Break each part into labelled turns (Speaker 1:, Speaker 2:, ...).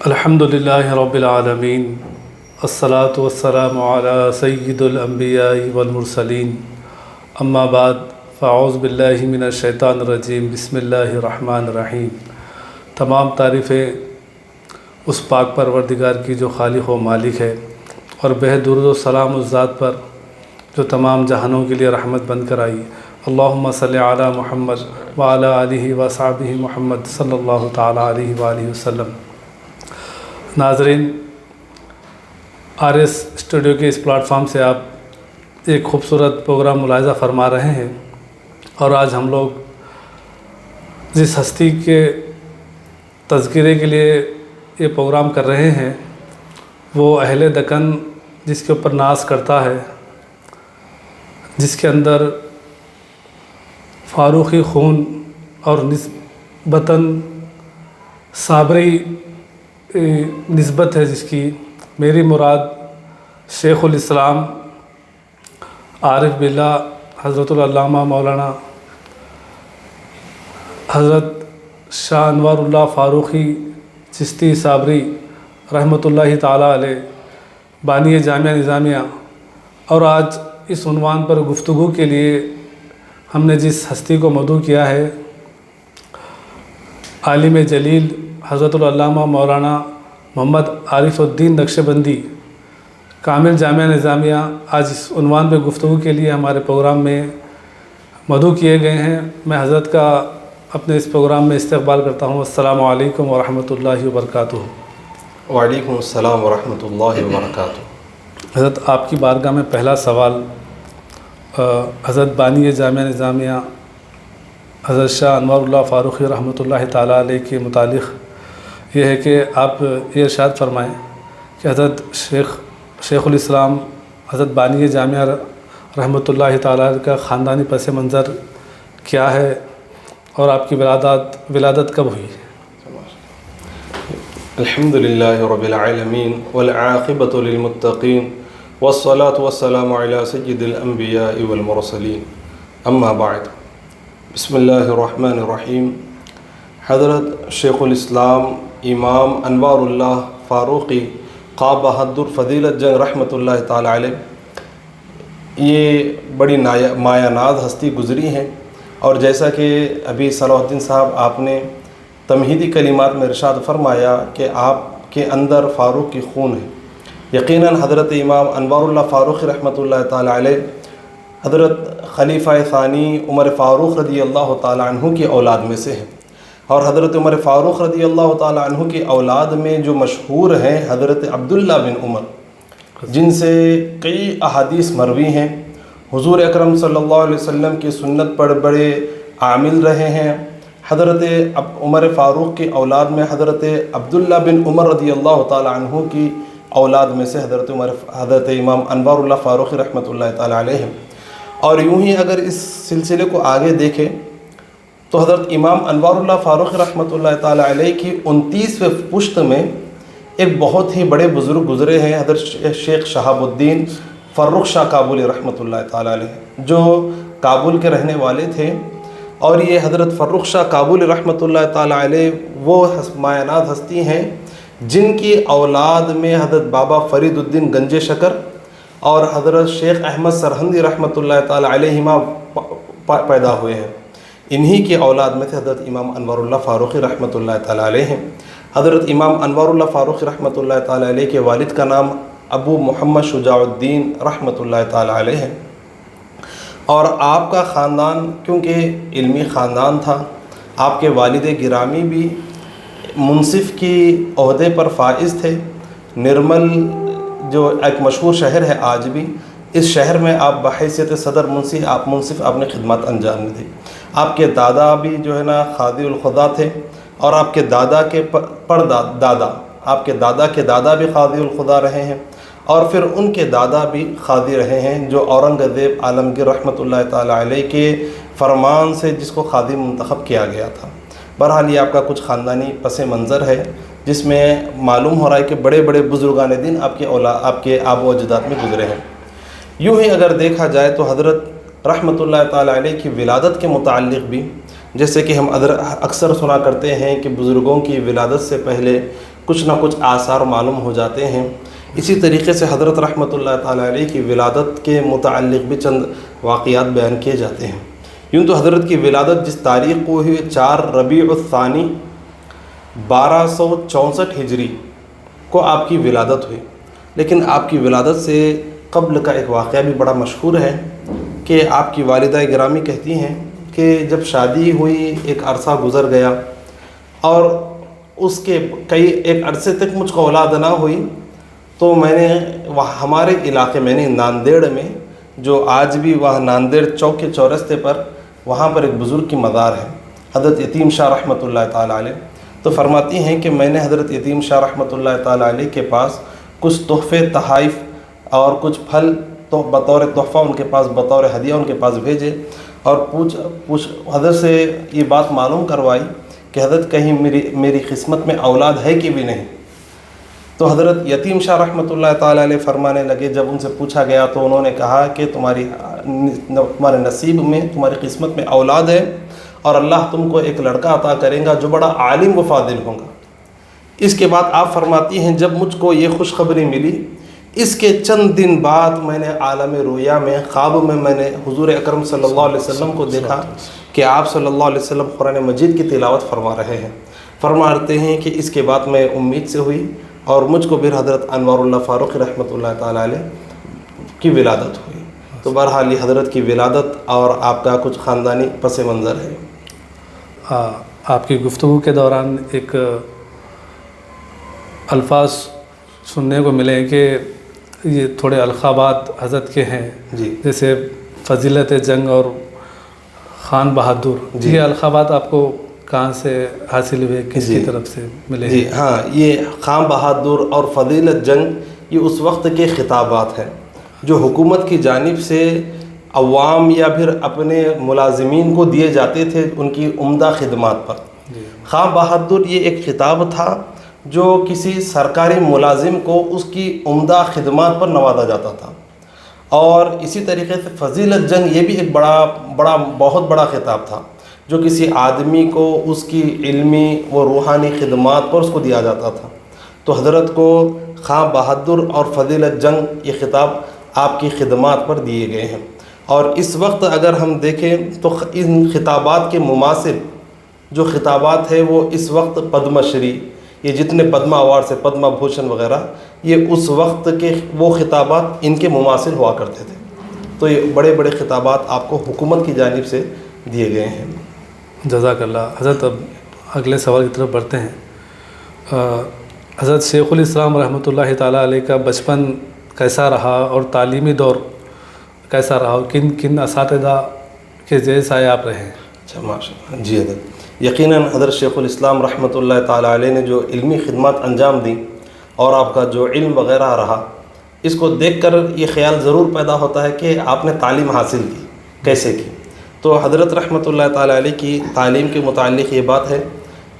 Speaker 1: الحمد للہ رب العالمین الصلاۃ والسلام علی سید الانبیاء والمرسلین اما بعد فاعوذ باللہ من الشیطان الرجیم بسم اللہ الرحمن الرحیم۔ تمام تعریفیں اس پاک پروردگار کی جو خالق و مالک ہے، اور بہت درود و سلام اس ذات پر جو تمام جہانوں کے لیے رحمت بن کر آئی۔ اللہم صلی علی محمد وعلی آلہ وصحبہ محمد صلی اللہ تعالی علیہ وآلہ وسلم۔ ناظرین، آر ایس اسٹوڈیو کے اس پلیٹ فارم سے آپ ایک خوبصورت پروگرام ملاحظہ فرما رہے ہیں، اور آج ہم لوگ جس ہستی کے تذکرے کے لیے یہ پروگرام کر رہے ہیں وہ اہل دکن جس کے اوپر ناز کرتا ہے، جس کے اندر فاروقی خون اور نسبتاً صابری نسبت ہے، جس کی میری مراد شیخ الاسلام عارف باللہ حضرت العلامہ مولانا حضرت شاہ انوار اللہ فاروقی چشتی صابری رحمۃ اللہ تعالیٰ علیہ بانی جامعہ نظامیہ، اور آج اس عنوان پر گفتگو کے لیے ہم نے جس ہستی کو مدعو کیا ہے، عالم جلیل حضرت العلامہ مولانا محمد عارف الدین نقشبندی کامل جامعہ نظامیہ، آج اس عنوان پہ گفتگو کے لیے ہمارے پروگرام میں مدعو کیے گئے ہیں۔ میں حضرت کا اپنے اس پروگرام میں استقبال کرتا ہوں۔ السلام علیکم ورحمۃ اللہ وبرکاتہ۔
Speaker 2: وعلیکم السلام ورحمۃ اللہ وبرکاتہ۔
Speaker 1: حضرت، آپ کی بارگاہ میں پہلا سوال حضرت بانی جامعہ نظامیہ حضرت شاہ انوار اللہ فاروقی رحمۃ اللہ تعالیٰ علیہ کے متعلق یہ ہے کہ آپ یہ ارشاد فرمائیں کہ حضرت شیخ الاسلام حضرت بانی جامعہ رحمۃ اللہ تعالیٰ علیہ کا خاندانی پس منظر کیا ہے، اور آپ کی ولادت کب ہوئی؟
Speaker 2: الحمد للہ رب العالمین والعاقبۃ للمتقین والصلاة والسلام علی سید الانبیاء والمرسلین، اما بعد۔ بسم اللہ الرحمن الرحیم۔ حضرت شیخ الاسلام امام انوار اللہ فاروقی قاب بہادر فضیلت جنگ رحمۃ اللہ تعالی علیہ یہ بڑی مایہ ناز ہستی گزری ہیں، اور جیسا کہ ابھی صلاح الدین صاحب آپ نے تمہیدی کلمات میں ارشاد فرمایا کہ آپ کے اندر فاروق کی خون ہے، یقیناً حضرت امام انوار اللہ فاروقی رحمۃ اللہ تعالی علیہ حضرت خلیفہ ثانی عمر فاروق رضی اللہ تعالی عنہ کی اولاد میں سے ہیں، اور حضرت عمر فاروق رضی اللہ تعالی عنہ کی اولاد میں جو مشہور ہیں حضرت عبداللہ بن عمر، جن سے کئی احادیث مروی ہیں، حضور اکرم صلی اللہ علیہ وسلم کی سنت پر بڑے عامل رہے ہیں۔ حضرت عمر فاروق کی اولاد میں حضرت عبداللہ بن عمر رضی اللہ تعالی عنہ کی اولاد میں سے حضرت امام انوار اللہ فاروقی رحمۃ اللہ تعالی علیہ ہیں۔ اور یوں ہی اگر اس سلسلے کو آگے دیکھیں تو حضرت امام انوار اللہ فاروقی رحمۃ اللہ تعالی علیہ کی 29ویں پشت میں ایک بہت ہی بڑے بزرگ گزرے ہیں، حضرت شیخ شہاب الدین فرخ شاہ کابلی رحمۃ اللہ تعالی علیہ، جو کابل کے رہنے والے تھے، اور یہ حضرت فرخ شاہ کابلی رحمۃ اللہ تعالی علیہ وہ مایہ ناز ہستی ہیں جن کی اولاد میں حضرت بابا فرید الدین گنج شکر اور حضرت شیخ احمد سرہندی رحمۃ اللہ تعالی علیہما پیدا ہوئے ہیں۔ انہی کی اولاد میں سے حضرت امام انوار اللہ فاروقی رحمۃ اللہ تعالی علیہ ہیں۔ حضرت امام انوار اللہ فاروقی رحمۃ اللہ تعالی علیہ کے والد کا نام ابو محمد شجاع الدین رحمۃ اللہ تعالی علیہ ہے، اور آپ کا خاندان کیونکہ علمی خاندان تھا، آپ کے والد گرامی بھی منصف کی عہدے پر فائز تھے۔ نرمل جو ایک مشہور شہر ہے آج بھی، اس شہر میں آپ بحیثیت صدر منصف آپ نے خدمات انجام دی۔ آپ کے دادا بھی جو ہے نا خادی الخدا تھے، اور آپ کے دادا کے دادا آپ کے دادا کے دادا بھی خادی الخدا رہے ہیں، اور پھر ان کے دادا بھی خادی رہے ہیں، جو اورنگزیب عالمگیر رحمۃ اللہ تعالی علیہ کے فرمان سے جس کو خادی منتخب کیا گیا تھا۔ بہرحال یہ آپ کا کچھ خاندانی پس منظر ہے، جس میں معلوم ہو رہا ہے کہ بڑے بڑے بزرگان دین آپ کے آب و اجداد میں گزرے ہیں۔ یوں ہی اگر دیکھا جائے تو حضرت رحمۃ اللہ تعالی علیہ کی ولادت کے متعلق بھی جیسے کہ ہم اکثر سنا کرتے ہیں کہ بزرگوں کی ولادت سے پہلے کچھ نہ کچھ آثار معلوم ہو جاتے ہیں، اسی طریقے سے حضرت رحمۃ اللہ تعالیٰ علیہ کی ولادت کے متعلق بھی چند واقعات بیان کیے جاتے ہیں۔ یوں تو حضرت کی ولادت جس تاریخ کو ہوئی 4 ربیع الثانی 1264 ہجری کو آپ کی ولادت ہوئی، لیکن آپ کی ولادت سے قبل کا ایک واقعہ بھی بڑا مشہور ہے کہ آپ کی والدہ گرامی کہتی ہیں کہ جب شادی ہوئی ایک عرصہ گزر گیا اور اس کے ایک عرصے تک مجھ کو اولاد نہ ہوئی، تو میں نے ہمارے علاقے میں ناندیڑ میں، جو آج بھی وہاں ناندیڑ چوک کے چورستے پر وہاں پر ایک بزرگ کی مزار ہے، حضرت یتیم شاہ رحمۃ اللہ تعالیٰ علیہ، تو فرماتی ہیں کہ میں نے حضرت یتیم شاہ رحمۃ اللہ تعالیٰ علیہ کے پاس کچھ تحفے تحائف اور کچھ پھل تو بطور تحفہ ان کے پاس، بطور ہدیہ ان کے پاس بھیجے، اور حضرت سے یہ بات معلوم کروائی کہ حضرت کہیں میری قسمت میں اولاد ہے کہ بھی نہیں۔ تو حضرت یتیم شاہ رحمۃ اللہ تعالیٰ علیہ فرمانے لگے، جب ان سے پوچھا گیا تو انہوں نے کہا کہ تمہارے نصیب میں، تمہاری قسمت میں اولاد ہے، اور اللہ تم کو ایک لڑکا عطا کرے گا جو بڑا عالم و فاضل ہوگا۔ اس کے بعد آپ فرماتی ہیں جب مجھ کو یہ خوشخبری ملی، اس کے چند دن بعد میں نے عالم رویا میں خواب میں نے حضور اکرم صلی اللہ علیہ وسلم کو دیکھا کہ آپ صلی اللہ علیہ وسلم قرآن مجید کی تلاوت فرما رہے ہیں۔ فرماتے ہیں کہ اس کے بعد میں امید سے ہوئی اور مجھ کو پھر حضرت انوار اللہ فاروق رحمۃ اللہ تعالیٰ علیہ کی ولادت ہوئی۔ تو بہرحال یہ حضرت کی ولادت اور آپ کا کچھ خاندانی پس منظر ہے۔
Speaker 1: آپ کی گفتگو کے دوران ایک الفاظ سننے کو ملے کہ یہ تھوڑے القابات حضرت کے ہیں،
Speaker 2: جی،
Speaker 1: جیسے فضیلت جنگ اور خان بہادر، یہ القابات آپ کو کہاں سے حاصل ہوئے، کس کی طرف سے ملے؟
Speaker 2: جی ہاں، یہ خان بہادر اور فضیلت جنگ یہ اس وقت کے خطابات ہیں جو حکومت کی جانب سے عوام یا پھر اپنے ملازمین کو دیے جاتے تھے ان کی عمدہ خدمات پر۔ خان بہادر یہ ایک خطاب تھا جو کسی سرکاری ملازم کو اس کی عمدہ خدمات پر نوازا جاتا تھا، اور اسی طریقے سے فضیلت جنگ یہ بھی ایک بہت بڑا خطاب تھا جو کسی آدمی کو اس کی علمی و روحانی خدمات پر اس کو دیا جاتا تھا۔ تو حضرت کو خان بہادر اور فضیلت جنگ یہ خطاب آپ کی خدمات پر دیے گئے ہیں، اور اس وقت اگر ہم دیکھیں تو ان خطابات کے مماثل جو خطابات ہیں وہ اس وقت پدم شری، یہ جتنے پدما ایوارڈ سے پدما بھوشن وغیرہ، یہ اس وقت کے وہ خطابات ان کے مماثل ہوا کرتے تھے۔ تو یہ بڑے بڑے خطابات آپ کو حکومت کی جانب سے دیے گئے ہیں۔
Speaker 1: جزاک اللہ۔ حضرت اب اگلے سوال کی طرف بڑھتے ہیں۔ حضرت شیخ الاسلام رحمۃ اللہ تعالیٰ علیہ کا بچپن کیسا رہا اور تعلیمی دور کیسا رہا، اور کن کن اساتذہ کے زیر سایہ آپ رہے ہیں؟
Speaker 2: اچھا، ماشاء اللہ۔ جی حضرت، یقیناً حضرت شیخ الاسلام رحمۃ اللہ تعالیٰ علیہ نے جو علمی خدمات انجام دیں اور آپ کا جو علم وغیرہ رہا، اس کو دیکھ کر یہ خیال ضرور پیدا ہوتا ہے کہ آپ نے تعلیم حاصل کی کیسے کی۔ تو حضرت رحمۃ اللہ تعالیٰ علیہ کی تعلیم کے متعلق یہ بات ہے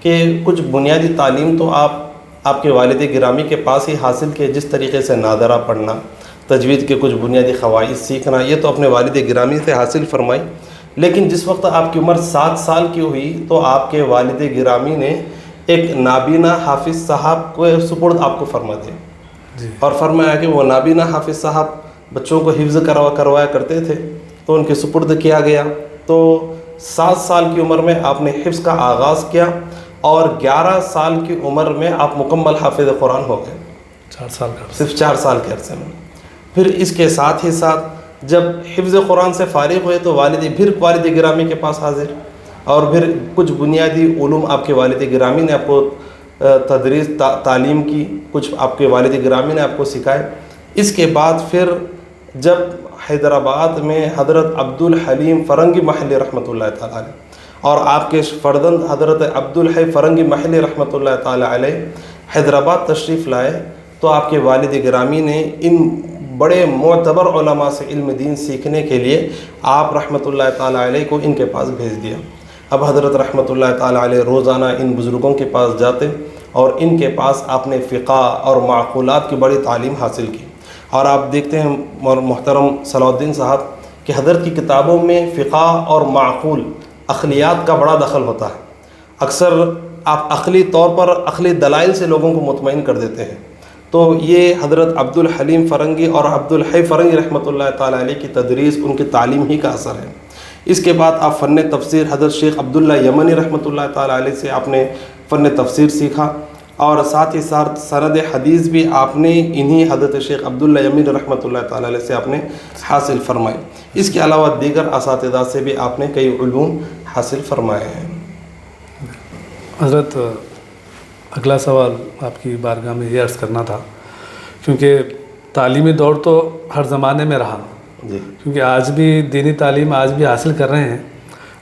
Speaker 2: کہ کچھ بنیادی تعلیم تو آپ کے والد گرامی کے پاس ہی حاصل کیے، جس طریقے سے نادرہ پڑھنا، تجوید کے کچھ بنیادی قواعد سیکھنا، یہ تو اپنے والد گرامی سے حاصل فرمائی۔ لیکن جس وقت آپ کی عمر 7 سال کی ہوئی تو آپ کے والد گرامی نے ایک نابینا حافظ صاحب کو سپرد آپ کو فرما دیا، اور فرمایا کہ وہ نابینا حافظ صاحب بچوں کو حفظ کروایا کرتے تھے، تو ان کے سپرد کیا گیا۔ تو 7 سال کی عمر میں آپ نے حفظ کا آغاز کیا، اور 11 سال کی عمر میں آپ مکمل حافظ قرآن ہو گئے،
Speaker 1: 4 سال کا،
Speaker 2: صرف 4 سال کے عرصے میں۔ پھر اس کے ساتھ ہی ساتھ جب حفظ قرآن سے فارغ ہوئے تو والد گرامی کے پاس حاضر، اور پھر کچھ بنیادی علوم آپ کے والد گرامی نے آپ کو تدریس تعلیم کی، کچھ آپ کے والد گرامی نے آپ کو سکھائے۔ اس کے بعد پھر جب حیدرآباد میں حضرت عبد الحلیم فرنگی محلی رحمۃ اللہ تعالیٰ علیہ اور آپ کے فرزند حضرت عبد الحی فرنگی محلی رحمۃ اللہ تعالیٰ علیہ حیدرآباد تشریف لائے، تو آپ کے والد گرامی نے ان بڑے معتبر علماء سے علم دین سیکھنے کے لیے آپ رحمۃ اللہ تعالیٰ علیہ کو ان کے پاس بھیج دیا۔ اب حضرت رحمۃ اللہ تعالیٰ علیہ روزانہ ان بزرگوں کے پاس جاتے، اور ان کے پاس آپ نے فقہ اور معقولات کی بڑی تعلیم حاصل کی۔ اور آپ دیکھتے ہیں محترم صلاح الدین صاحب کہ حضرت کی کتابوں میں فقہ اور معقول عقلیات کا بڑا دخل ہوتا ہے. اکثر آپ عقلی طور پر عقلی دلائل سے لوگوں کو مطمئن کر دیتے ہیں. تو یہ حضرت عبد الحلیم فرنگی اور عبد الحی فرنگی رحمۃ اللہ تعالیٰ علیہ کی تدریس، ان کی تعلیم ہی کا اثر ہے. اس کے بعد آپ فن تفسیر حضرت شیخ عبداللہ یمنی رحمۃ اللہ تعالیٰ علیہ سے آپ نے فن تفسیر سیکھا، اور ساتھ ہی ساتھ سند حدیث بھی آپ نے انہی حضرت شیخ عبداللہ یمنی رحمۃ اللہ تعالیٰ علیہ سے آپ نے حاصل فرمائی. اس کے علاوہ دیگر اساتذہ سے بھی آپ نے کئی علوم حاصل فرمائے ہیں.
Speaker 1: حضرت اگلا سوال آپ کی بارگاہ میں یہ عرض کرنا تھا، کیونکہ تعلیمی دور تو ہر زمانے میں رہا،
Speaker 2: جی
Speaker 1: کیونکہ آج بھی دینی تعلیم آج بھی حاصل کر رہے ہیں،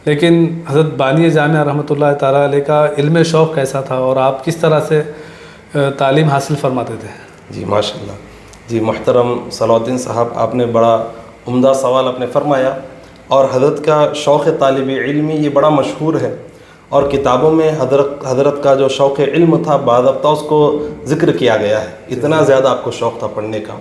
Speaker 1: لیکن حضرت بانی جامعہ رحمۃ اللہ تعالیٰ علیہ کا علم شوق کیسا تھا اور آپ کس طرح سے تعلیم حاصل فرماتے تھے؟
Speaker 2: جی ماشاء اللہ. جی محترم صلاح الدین صاحب، آپ نے بڑا عمدہ سوال آپ نے فرمایا. اور حضرت کا شوق طالب علمی یہ بڑا مشہور ہے، اور کتابوں میں حضرت کا جو شوق علم تھا باضابطہ اس کو ذکر کیا گیا ہے. اتنا زیادہ آپ کو شوق تھا پڑھنے کا.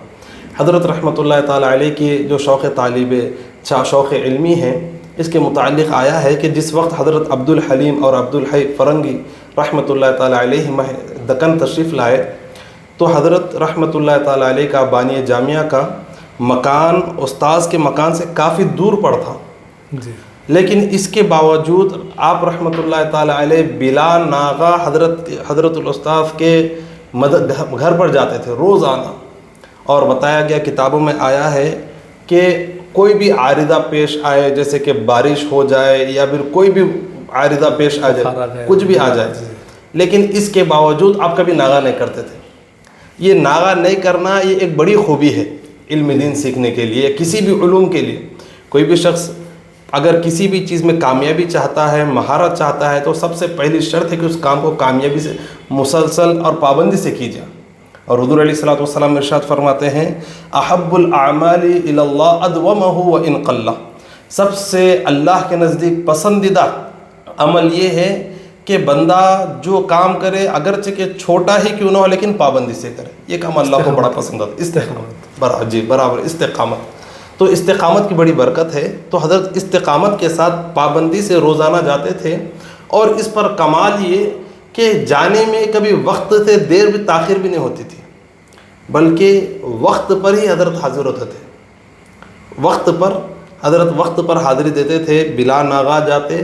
Speaker 2: حضرت رحمۃ اللہ تعالیٰ علیہ کی جو شوق علمی ہے، اس کے متعلق آیا ہے کہ جس وقت حضرت عبد الحلیم اور عبد الحی فرنگی رحمۃ اللہ تعالیٰ علیہ دکن تشریف لائے، تو حضرت رحمۃ اللہ تعالیٰ علیہ کا بانی جامعہ کا مکان استاذ کے مکان سے کافی دور پر تھا.
Speaker 1: جی.
Speaker 2: لیکن اس کے باوجود آپ رحمۃ اللہ تعالیٰ علیہ بلا ناغہ حضرت الاستاذ کے گھر پر جاتے تھے روزانہ. اور بتایا گیا کتابوں میں آیا ہے کہ کوئی بھی عارضہ پیش آئے، جیسے کہ بارش ہو جائے یا پھر کوئی بھی عارضہ پیش آ جائے، کچھ بھی آ جائے، لیکن اس کے باوجود آپ کبھی ناغہ نہیں کرتے تھے. یہ ناغہ نہیں کرنا یہ ایک بڑی خوبی ہے علم دین سیکھنے کے لیے، کسی بھی علوم کے لیے. کوئی بھی شخص اگر کسی بھی چیز میں کامیابی چاہتا ہے، مہارت چاہتا ہے، تو سب سے پہلی شرط ہے کہ اس کام کو کامیابی سے مسلسل اور پابندی سے کیجیے. اور حضور علیہ الصلوۃ والسلام ارشاد فرماتے ہیں، احب الاعمال الی اللہ ادومہ وان قل. سب سے اللہ کے نزدیک پسندیدہ عمل یہ ہے کہ بندہ جو کام کرے اگرچہ کہ چھوٹا ہی کیوں نہ ہو لیکن پابندی سے کرے. یہ کام اللہ کو بڑا پسند ہے. استقامت، جی برابر استقامت. تو استقامت کی بڑی برکت ہے. تو حضرت استقامت کے ساتھ پابندی سے روزانہ جاتے تھے، اور اس پر کمال یہ کہ جانے میں کبھی وقت سے دیر بھی تاخیر بھی نہیں ہوتی تھی، بلکہ وقت پر ہی حضرت حاضر ہوتے تھے. حضرت وقت پر حاضری دیتے تھے، بلا ناغہ جاتے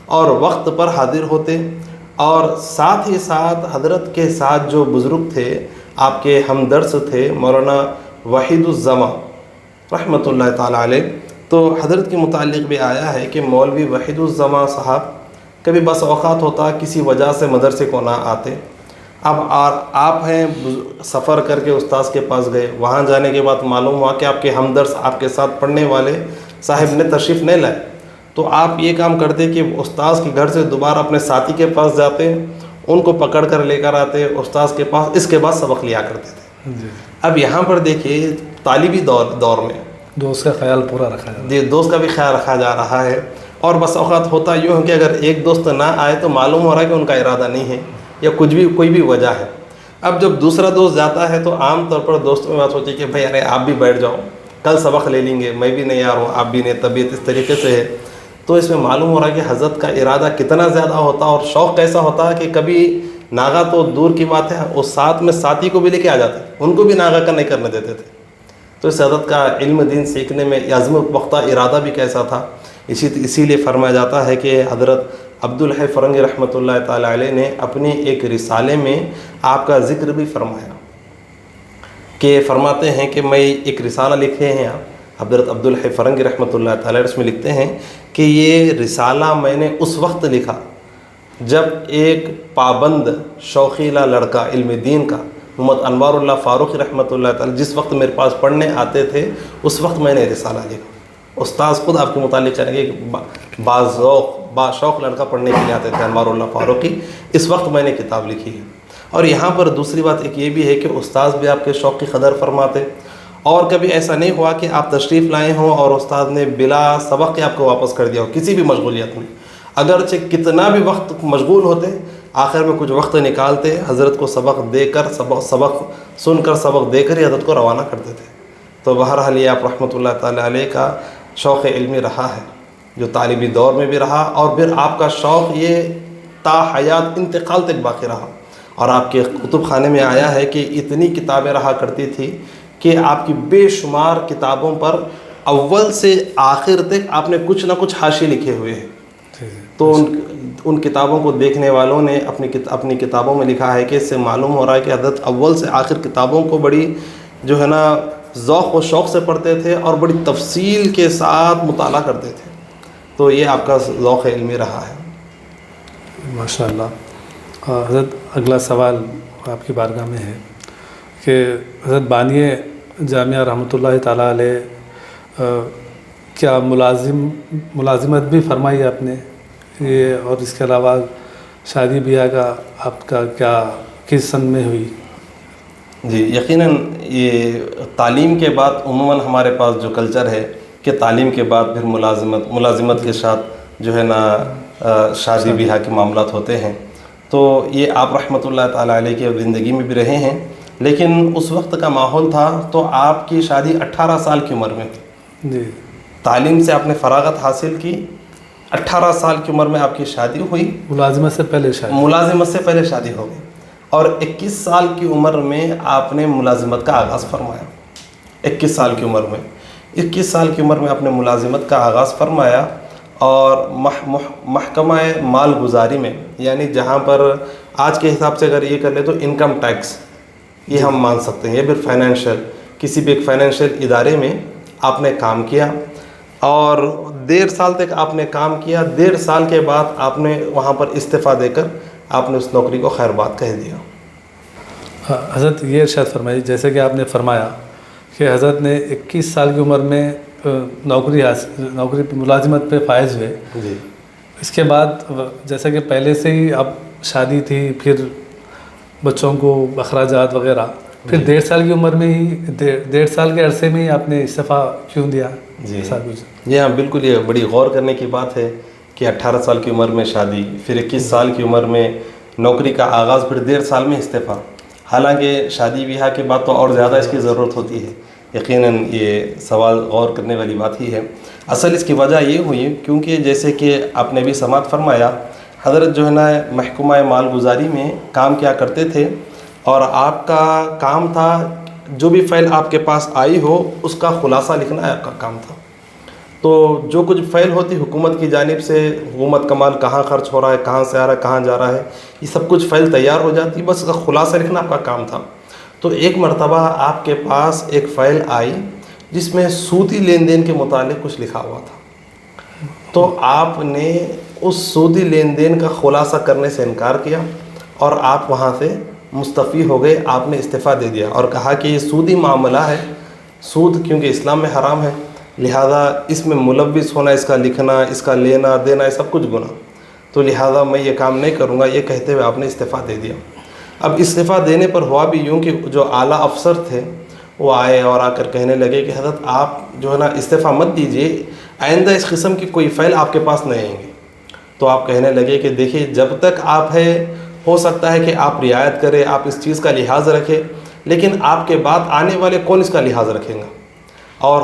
Speaker 2: اور وقت پر حاضر ہوتے. اور ساتھ ہی ساتھ حضرت کے ساتھ جو بزرگ تھے، آپ کے ہمدرس تھے مولانا وحید الزماں رحمۃ اللہ تعالیٰ علیہ. تو حضرت کے متعلق بھی آیا ہے کہ مولوی وحید الزماں صاحب کبھی بس اوقات ہوتا کسی وجہ سے مدرسے کو نہ آتے. اب آپ ہیں سفر کر کے استاذ کے پاس گئے، وہاں جانے کے بعد معلوم ہوا کہ آپ کے ہمدرس آپ کے ساتھ پڑھنے والے صاحب نے تشریف نہیں لائے. تو آپ یہ کام کرتے کہ استاذ کے گھر سے دوبارہ اپنے ساتھی کے پاس جاتے، ان کو پکڑ کر لے کر آتے استاذ کے پاس، اس کے بعد سبق لیا کرتے تھے. اب یہاں پر دیکھیے طالبی دور میں
Speaker 1: دوست کا خیال پورا رکھا جا رہا ہے.
Speaker 2: جی دوست کا بھی خیال رکھا جا رہا ہے. اور بس اوقات ہوتا یوں ہے کہ اگر ایک دوست نہ آئے تو معلوم ہو رہا ہے کہ ان کا ارادہ نہیں ہے یا کوئی بھی وجہ ہے. اب جب دوسرا دوست جاتا ہے تو عام طور پر دوستوں میں بات ہوتی ہے کہ بھائی ارے آپ بھی بیٹھ جاؤ، کل سبق لے لیں گے، میں بھی نہیں آ رہا ہوں، آپ بھی نہیں، طبیعت اس طریقے سے ہے. تو اس میں معلوم ہو رہا ہے کہ حضرت کا ارادہ کتنا زیادہ ہوتا اور شوق کیسا ہوتا کہ کبھی ناغہ تو دور کی بات ہے، اور ساتھ میں ساتھی کو بھی لے کے آ جاتے، ان کو بھی ناغہ کا نہیں کرنے دیتے تھے. تو اس حضرت کا علم دین سیکھنے میں عزم پختہ ارادہ بھی کیسا تھا. اسی لیے فرمایا جاتا ہے کہ حضرت عبد الحی فرنگی رحمۃ اللہ تعالیٰ علیہ نے اپنے ایک رسالے میں آپ کا ذکر بھی فرمایا، کہ فرماتے ہیں کہ میں ایک رسالہ لکھے ہیں آپ حضرت عبد الحی فرنگی رحمۃ اللہ تعالیٰ اس میں لکھتے ہیں کہ یہ رسالہ میں نے اس وقت لکھا جب ایک پابند شوقیلا لڑکا علم دین کا محمد انوار اللہ فاروقی رحمۃ اللہ تعالیٰ جس وقت میرے پاس پڑھنے آتے تھے، اس وقت میں نے رسالہ لکھا. استاذ خود آپ کے متعلق کہیں گے کہ باشوق لڑکا پڑھنے کے لیے آتے تھے انوار اللہ فاروقی، اس وقت میں نے کتاب لکھی ہے. اور یہاں پر دوسری بات ایک یہ بھی ہے کہ استاذ بھی آپ کے شوق کی قدر فرماتے، اور کبھی ایسا نہیں ہوا کہ آپ تشریف لائے ہوں اور استاذ نے بلا سبق کے آپ کو واپس کر دیا ہو کسی بھی مشغولیت میں. اگرچہ کتنا بھی وقت مشغول ہوتے، آخر میں کچھ وقت نکالتے، حضرت کو سبق دے کر سبق سن کر سبق دے کر ہی حضرت کو روانہ کرتے تھے. تو بہرحال یہ آپ رحمۃ اللہ تعالیٰ علیہ کا شوق علمی رہا ہے. جو طالبی دور میں بھی رہا، اور پھر آپ کا شوق یہ تا حیات انتقال تک باقی رہا، اور آپ کے کتب خانے میں آیا ہے کہ اتنی کتابیں رہا کرتی تھی کہ آپ کی بے شمار کتابوں پر اول سے آخر تک آپ نے کچھ نہ کچھ حاشیے لکھے ہوئے ہیں۔ تو ان کتابوں کو دیکھنے والوں نے اپنی کتابوں میں لکھا ہے کہ اس سے معلوم ہو رہا ہے کہ حضرت اول سے آخر کتابوں کو بڑی جو ہے نا ذوق و شوق سے پڑھتے تھے اور بڑی تفصیل کے ساتھ مطالعہ کرتے تھے۔ تو یہ آپ کا ذوق علمی رہا ہے۔
Speaker 1: ماشاء اللہ۔ حضرت اگلا سوال آپ کی بارگاہ میں ہے کہ حضرت بانی جامعہ رحمۃ اللہ تعالیٰ علیہ کیا ملازمت بھی فرمائی آپ نے یہ، اور اس کے علاوہ شادی بیاہ کا آپ کا کیا کس سن میں ہوئی؟
Speaker 2: جی یقیناً یہ تعلیم کے بعد عموماً ہمارے پاس جو کلچر ہے کہ تعلیم کے بعد پھر ملازمت کے ساتھ جو ہے نا شادی بیاہ کے معاملات ہوتے ہیں۔ تو یہ آپ رحمۃ اللہ تعالیٰ علیہ کی زندگی میں بھی رہے ہیں، لیکن اس وقت کا ماحول تھا تو آپ کی شادی 18 سال کی عمر میں تھی۔
Speaker 1: جی،
Speaker 2: تعلیم سے آپ نے فراغت حاصل کی، 18 سال کی عمر میں آپ کی شادی ہوئی،
Speaker 1: ملازمت سے پہلے
Speaker 2: شادی ہو گئی، اور 21 سال کی عمر میں آپ نے ملازمت کا آغاز فرمایا۔ 21 سال کی عمر میں آپ نے ملازمت کا آغاز فرمایا، اور محکمہ مال گزاری میں، یعنی جہاں پر آج کے حساب سے اگر یہ کر لے تو انکم ٹیکس یہ ہم مان سکتے ہیں، یا پھر کسی بھی ایک فائنینشیل ادارے میں آپ نے کام کیا، اور 1.5 سال تک آپ نے کام کیا۔ 1.5 سال کے بعد آپ نے وہاں پر استعفیٰ دے کر آپ نے اس نوکری کو خیر بات کہہ دیا۔
Speaker 1: حضرت یہ ارشاد فرمائی، جیسے کہ آپ نے فرمایا کہ حضرت نے 21 سال کی عمر میں نوکری ملازمت پہ فائز ہوئے،
Speaker 2: جی،
Speaker 1: اس کے بعد جیسے کہ پہلے سے ہی اب شادی تھی، پھر بچوں کو اخراجات وغیرہ، پھر 1.5 سال کی عمر میں ہی 1.5 سال کے عرصے میں ہی آپ نے استعفیٰ کیوں دیا؟
Speaker 2: جی ہاں بالکل، یہ بڑی غور کرنے کی بات ہے کہ 18 سال کی عمر میں شادی، پھر 21 سال کی عمر میں نوکری کا آغاز، پھر 1.5 سال میں استعفیٰ۔ حالانکہ شادی بیاہ کے بعد تو اور زیادہ اس کی ضرورت ہوتی ہے۔ یقیناً یہ سوال غور کرنے والی بات ہی ہے۔ اصل اس کی وجہ یہ ہوئی کیونکہ جیسے کہ آپ نے بھی سماعت فرمایا، حضرت جو ہے نا محکمہ مال گزاری میں کام کیا کرتے تھے، اور آپ کا کام تھا جو بھی فائل آپ کے پاس آئی ہو اس کا خلاصہ لکھنا آپ کا کام تھا۔ تو جو کچھ فائل ہوتی حکومت کی جانب سے، حکومت کا مال کہاں خرچ ہو رہا ہے، کہاں سے آ رہا ہے، کہاں جا رہا ہے، یہ سب کچھ فائل تیار ہو جاتی، بس اس کا خلاصہ لکھنا آپ کا کام تھا۔ تو ایک مرتبہ آپ کے پاس ایک فائل آئی جس میں سودی لین دین کے متعلق کچھ لکھا ہوا تھا، تو آپ نے اس سودی لین دین کا خلاصہ کرنے سے انکار کیا، اور آپ وہاں سے مستعفی ہو گئے۔ آپ نے استعفیٰ دے دیا اور کہا کہ یہ سودی معاملہ ہے، سود کیونکہ اسلام میں حرام ہے، لہذا اس میں ملوث ہونا، اس کا لکھنا، اس کا لینا دینا، یہ سب کچھ گناہ، تو لہذا میں یہ کام نہیں کروں گا، یہ کہتے ہوئے آپ نے استعفیٰ دے دیا۔ اب استعفیٰ دینے پر ہوا بھی یوں کہ جو اعلیٰ افسر تھے وہ آئے اور آ کر کہنے لگے کہ حضرت آپ جو ہے نا استعفیٰ مت دیجیے، آئندہ اس قسم کی کوئی فائل آپ کے پاس نہیں آئیں گے۔ تو آپ کہنے لگے کہ دیکھیے جب تک آپ ہے ہو سکتا ہے کہ آپ رعایت کریں، آپ اس چیز کا لحاظ رکھیں، لیکن آپ کے بعد آنے والے کون اس کا لحاظ رکھیں گا؟ اور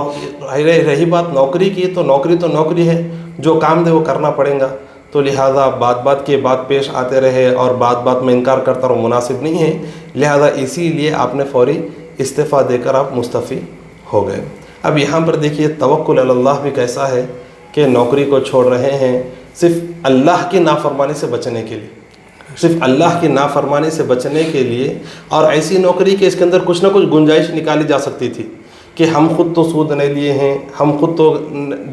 Speaker 2: رہی بات نوکری کی، تو نوکری ہے، جو کام دے وہ کرنا پڑے گا۔ تو لہٰذا بات کے بات پیش آتے رہے اور بات میں انکار کرتا رہا، مناسب نہیں ہے، لہٰذا اسی لیے آپ نے فوری استعفیٰ دے کر آپ مستعفی ہو گئے۔ اب یہاں پر دیکھیے توکل علی اللہ بھی کیسا ہے کہ نوکری کو چھوڑ رہے ہیں صرف اللہ کی نافرمانی سے بچنے کے لیے، صرف اللہ کی نافرمانی سے بچنے کے لیے، اور ایسی نوکری کہ اس کے اندر کچھ نہ کچھ گنجائش نکالی جا سکتی تھی کہ ہم خود تو سود نہیں لیے ہیں، ہم خود تو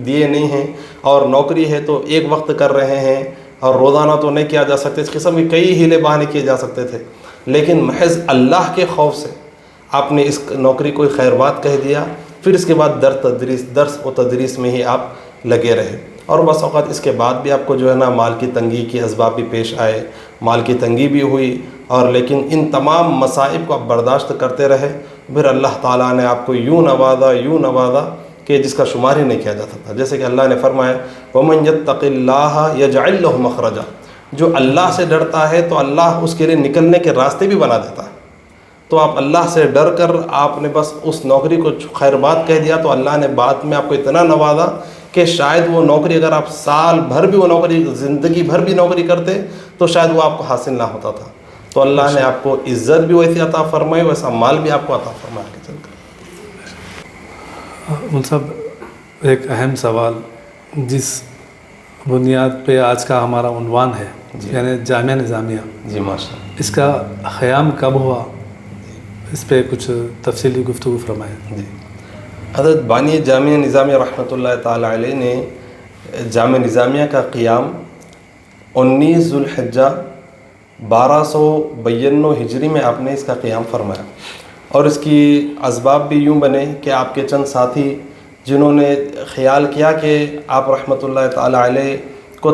Speaker 2: دیے نہیں ہیں، اور نوکری ہے تو ایک وقت کر رہے ہیں اور روزانہ تو نہیں کیا جا سکتے، اس قسم کے کئی ہیلے بہانے کیے جا سکتے تھے، لیکن محض اللہ کے خوف سے آپ نے اس نوکری کو خیر بات کہہ دیا، پھر اس کے بعد درس و تدریس میں ہی آپ لگے رہے، اور بس اوقات اس کے بعد بھی آپ کو جو ہے نا مال کی تنگی کے اسباب بھی پیش آئے، مال کی تنگی بھی ہوئی، اور لیکن ان تمام مصائب کو آپ برداشت کرتے رہے، پھر اللہ تعالیٰ نے آپ کو یوں نوازا کہ جس کا شمار ہی نہیں کیا جا سکتا۔ جیسے کہ اللہ نے فرمایا وَمَن يَتَّقِ اللَّهَ يَجْعَلْ لَهُ مَخْرَجًا، جو اللہ سے ڈرتا ہے تو اللہ اس کے لیے نکلنے کے راستے بھی بنا دیتا ہے۔ تو آپ اللہ سے ڈر کر آپ نے بس اس نوکری کو خیر بات کہہ دیا، تو اللہ نے بعد میں آپ کو اتنا نوازا کہ شاید وہ نوکری اگر آپ سال بھر بھی وہ نوکری زندگی بھر بھی نوکری کرتے تو شاید وہ آپ کو حاصل نہ ہوتا تھا. تو اللہ نے آپ کو عزت بھی ویسی عطا فرمائی, ویسا مال بھی آپ کو عطا فرمایا آگے چل کر.
Speaker 1: ان صاحب ایک اہم سوال جس بنیاد پہ آج کا ہمارا عنوان ہے یعنی جامعہ نظامیہ,
Speaker 2: جی ماشاء اللہ,
Speaker 1: اس کا قیام کب ہوا, اس پہ کچھ تفصیلی گفتگو فرمائیں.
Speaker 2: جی حضرت بانی جامعہ نظامیہ رحمۃ اللہ تعالی علیہ نے جامعہ نظامیہ کا قیام 19 ذوالحجہ 1292 ہجری میں آپ نے اس کا قیام فرمایا. اور اس کی اسباب بھی یوں بنے کہ آپ کے چند ساتھی جنہوں نے خیال کیا کہ آپ رحمۃ اللہ تعالی علیہ کو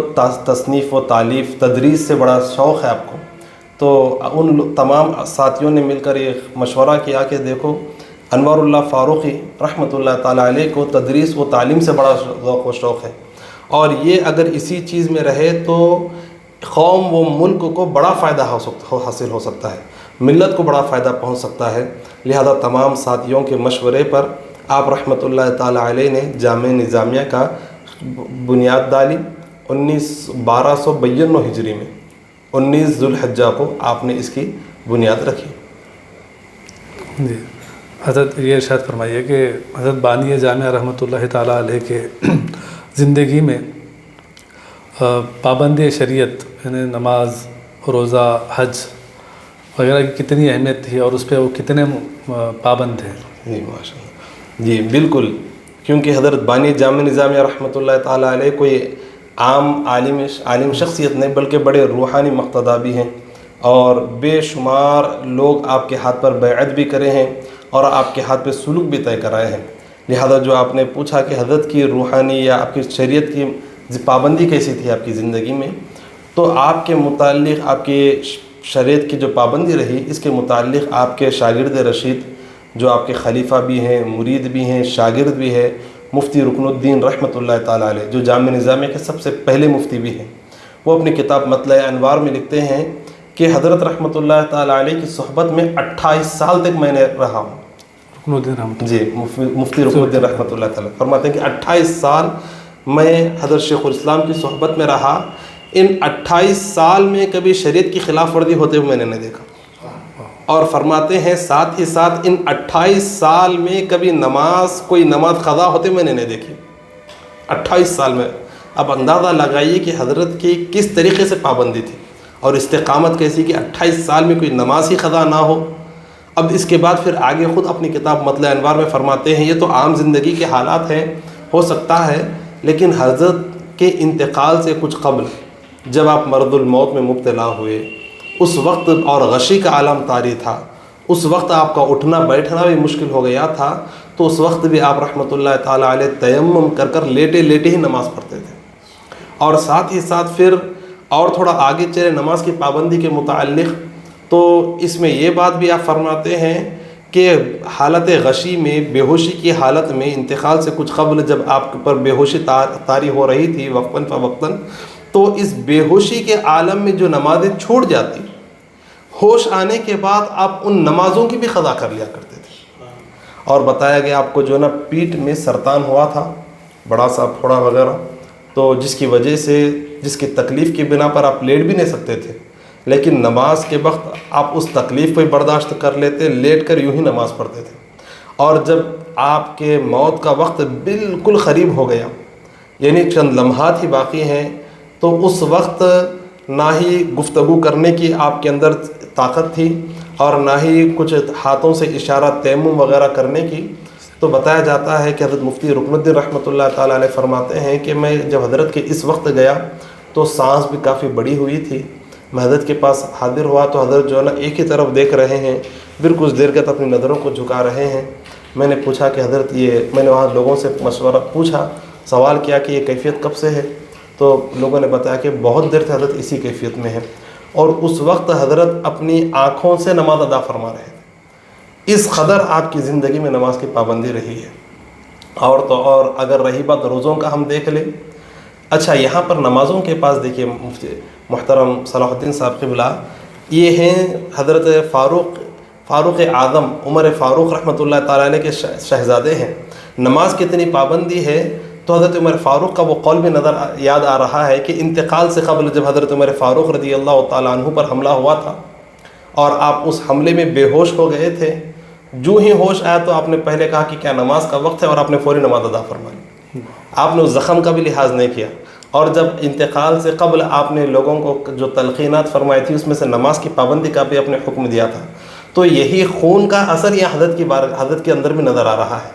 Speaker 2: تصنیف و تالیف تدریس سے بڑا شوق ہے آپ کو, تو ان تمام ساتھیوں نے مل کر یہ مشورہ کیا کہ دیکھو انوار اللہ فاروقی رحمۃ اللہ تعالی علیہ کو تدریس و تعلیم سے بڑا ذوق و شوق ہے, اور یہ اگر اسی چیز میں رہے تو قوم و ملک کو بڑا فائدہ حاصل ہو سکتا ہے, ملت کو بڑا فائدہ پہنچ سکتا ہے. لہذا تمام ساتھیوں کے مشورے پر آپ رحمۃ اللہ تعالی علیہ نے جامعہ نظامیہ کا بنیاد ڈالی 1292 ہجری میں. 19 ذوالحجہ کو آپ نے اس کی بنیاد رکھی.
Speaker 1: جی حضرت یہ ارشاد فرمائیے کہ حضرت بانی جامعہ رحمۃ اللہ تعالی علیہ کے زندگی میں پابندی شریعت یعنی نماز, روزہ, حج وغیرہ کی کتنی اہمیت تھی اور اس پہ وہ کتنے پابند تھے؟
Speaker 2: جی ماشاء اللہ, جی بالکل, کیونکہ حضرت بانی جامعہ نظامیہ رحمۃ اللہ تعالی علیہ کوئی عام عالم شخصیت نہیں بلکہ بڑے روحانی مقتدا بھی ہیں, اور بے شمار لوگ آپ کے ہاتھ پر بیعت بھی کرے ہیں اور آپ کے ہاتھ پہ سلوک بھی طے کرائے ہیں. لہذا جو آپ نے پوچھا کہ حضرت کی روحانی یا آپ کی شریعت کی پابندی کیسی تھی آپ کی زندگی میں, تو آپ کے متعلق آپ کی شریعت کی جو پابندی رہی اس کے متعلق آپ کے شاگرد رشید جو آپ کے خلیفہ بھی ہیں, مرید بھی ہیں, شاگرد بھی ہے, مفتی رکن الدین رحمۃ اللہ تعالی علیہ جو جامعہ نظامیہ کے سب سے پہلے مفتی بھی ہیں, وہ اپنی کتاب مطلع انوار میں لکھتے ہیں کہ حضرت رحمۃ اللہ تعالی علیہ کی صحبت میں 28 سال تک میں نے رہا ہوں. جی مفتی رکن الدین رحمۃ اللہ تعالی فرماتے ہیں کہ 28 سال میں حضرت شیخ الاسلام کی صحبت میں رہا. ان 28 سال میں کبھی شریعت کی خلاف ورزی ہوتے ہوئے میں نے نہیں دیکھا, اور فرماتے ہیں ساتھ ہی ساتھ ان 28 سال میں کبھی کوئی نماز قضا ہوتے میں نے نہیں دیکھی. 28 سال میں اب اندازہ لگائیے کہ حضرت کی کس طریقے سے پابندی تھی اور استقامت کیسی کہ 28 سال میں کوئی نماز ہی قضا نہ ہو. اب اس کے بعد پھر آگے خود اپنی کتاب مطلع انوار میں فرماتے ہیں یہ تو عام زندگی کے حالات ہیں, ہو سکتا ہے, لیکن حضرت کے انتقال سے کچھ قبل جب آپ مرض الموت میں مبتلا ہوئے اس وقت, اور غشی کا عالم طاری تھا, اس وقت آپ کا اٹھنا بیٹھنا بھی مشکل ہو گیا تھا, تو اس وقت بھی آپ رحمۃ اللہ تعالی علیہ تیمم کر لیٹے لیٹے ہی نماز پڑھتے تھے. اور ساتھ ہی ساتھ پھر اور تھوڑا آگے چلے نماز کی پابندی کے متعلق, تو اس میں یہ بات بھی آپ فرماتے ہیں کہ حالت غشی میں, بے ہوشی کی حالت میں انتقال سے کچھ قبل جب آپ پر بے ہوشی طاری ہو رہی تھی وقتاً فوقتاً, تو اس بے ہوشی کے عالم میں جو نمازیں چھوٹ جاتی, ہوش آنے کے بعد آپ ان نمازوں کی بھی قضا کر لیا کرتے تھے. اور بتایا گیا آپ کو جو نا پیٹھ میں سرطان ہوا تھا, بڑا سا پھوڑا وغیرہ, تو جس کی وجہ سے جس کی تکلیف کی بنا پر آپ لیٹ بھی نہیں سکتے تھے, لیکن نماز کے وقت آپ اس تکلیف کو برداشت کر لیتے, لیٹ کر یوں ہی نماز پڑھتے تھے. اور جب آپ کے موت کا وقت بالکل قریب ہو گیا, یعنی چند لمحات ہی باقی ہیں, تو اس وقت نہ ہی گفتگو کرنے کی آپ کے اندر طاقت تھی اور نہ ہی کچھ ہاتھوں سے اشارہ تیمم وغیرہ کرنے کی. تو بتایا جاتا ہے کہ حضرت مفتی رکن الدین رحمۃ اللہ تعالی علیہ فرماتے ہیں کہ میں جب حضرت کے اس وقت گیا تو سانس بھی کافی بڑی ہوئی تھی. میں حضرت کے پاس حاضر ہوا تو حضرت جو ہے نا ایک ہی طرف دیکھ رہے ہیں, پھر کچھ دیر کے اپنی نظروں کو جھکا رہے ہیں. میں نے پوچھا کہ حضرت میں نے وہاں لوگوں سے مشورہ پوچھا, سوال کیا کہ یہ کیفیت کب سے ہے, تو لوگوں نے بتایا کہ بہت دیر سے حضرت اسی کیفیت میں ہے, اور اس وقت حضرت اپنی آنکھوں سے نماز ادا فرما رہے تھے. اس قدر آپ کی زندگی میں نماز کی پابندی رہی ہے. اور اگر رہی بات روزوں کا ہم دیکھ لیں, اچھا یہاں پر نمازوں کے پاس دیکھیے محترم صلاح الدین صاحب قبلہ, یہ ہیں حضرت فاروق اعظم عمر فاروق رحمۃ اللہ تعالی علیہ کے شہزادے ہیں. نماز کی اتنی پابندی ہے تو حضرت عمر فاروق کا وہ قول بھی یاد آ رہا ہے کہ انتقال سے قبل جب حضرت عمر فاروق رضی اللہ تعالیٰ عنہ پر حملہ ہوا تھا اور آپ اس حملے میں بے ہوش ہو گئے تھے، جو ہی ہوش آیا تو آپ نے پہلے کہا کہ کیا نماز کا وقت ہے، اور آپ نے فوری نماز ادا فرمائی. آپ نے اس زخم کا بھی لحاظ نہیں کیا. اور جب انتقال سے قبل آپ نے لوگوں کو جو تلقینات فرمائی تھی اس میں سے نماز کی پابندی کا بھی اپنے حکم دیا تھا. تو یہی خون کا اثر یہ حضرت کے اندر بھی نظر آ رہا ہے.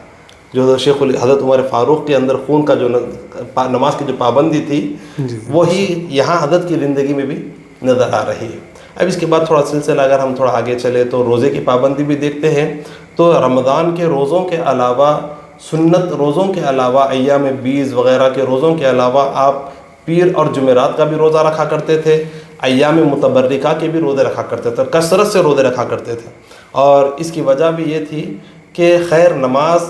Speaker 2: جو حضرت عمر فاروق کے اندر خون کا جو نماز کی جو پابندی تھی وہی یہاں حضرت کی زندگی میں بھی نظر آ رہی ہے. اب اس کے بعد تھوڑا سلسلہ اگر ہم تھوڑا آگے چلے تو روزے کی پابندی بھی دیکھتے ہیں. تو رمضان کے روزوں کے علاوہ، سنت روزوں کے علاوہ، ایام بیز وغیرہ کے روزوں کے علاوہ آپ پیر اور جمعرات کا بھی روزہ رکھا کرتے تھے، ایام متبرکہ کے بھی روزے رکھا کرتے تھے، کثرت سے روزے رکھا کرتے تھے. اور اس کی وجہ بھی یہ تھی کہ خیر نماز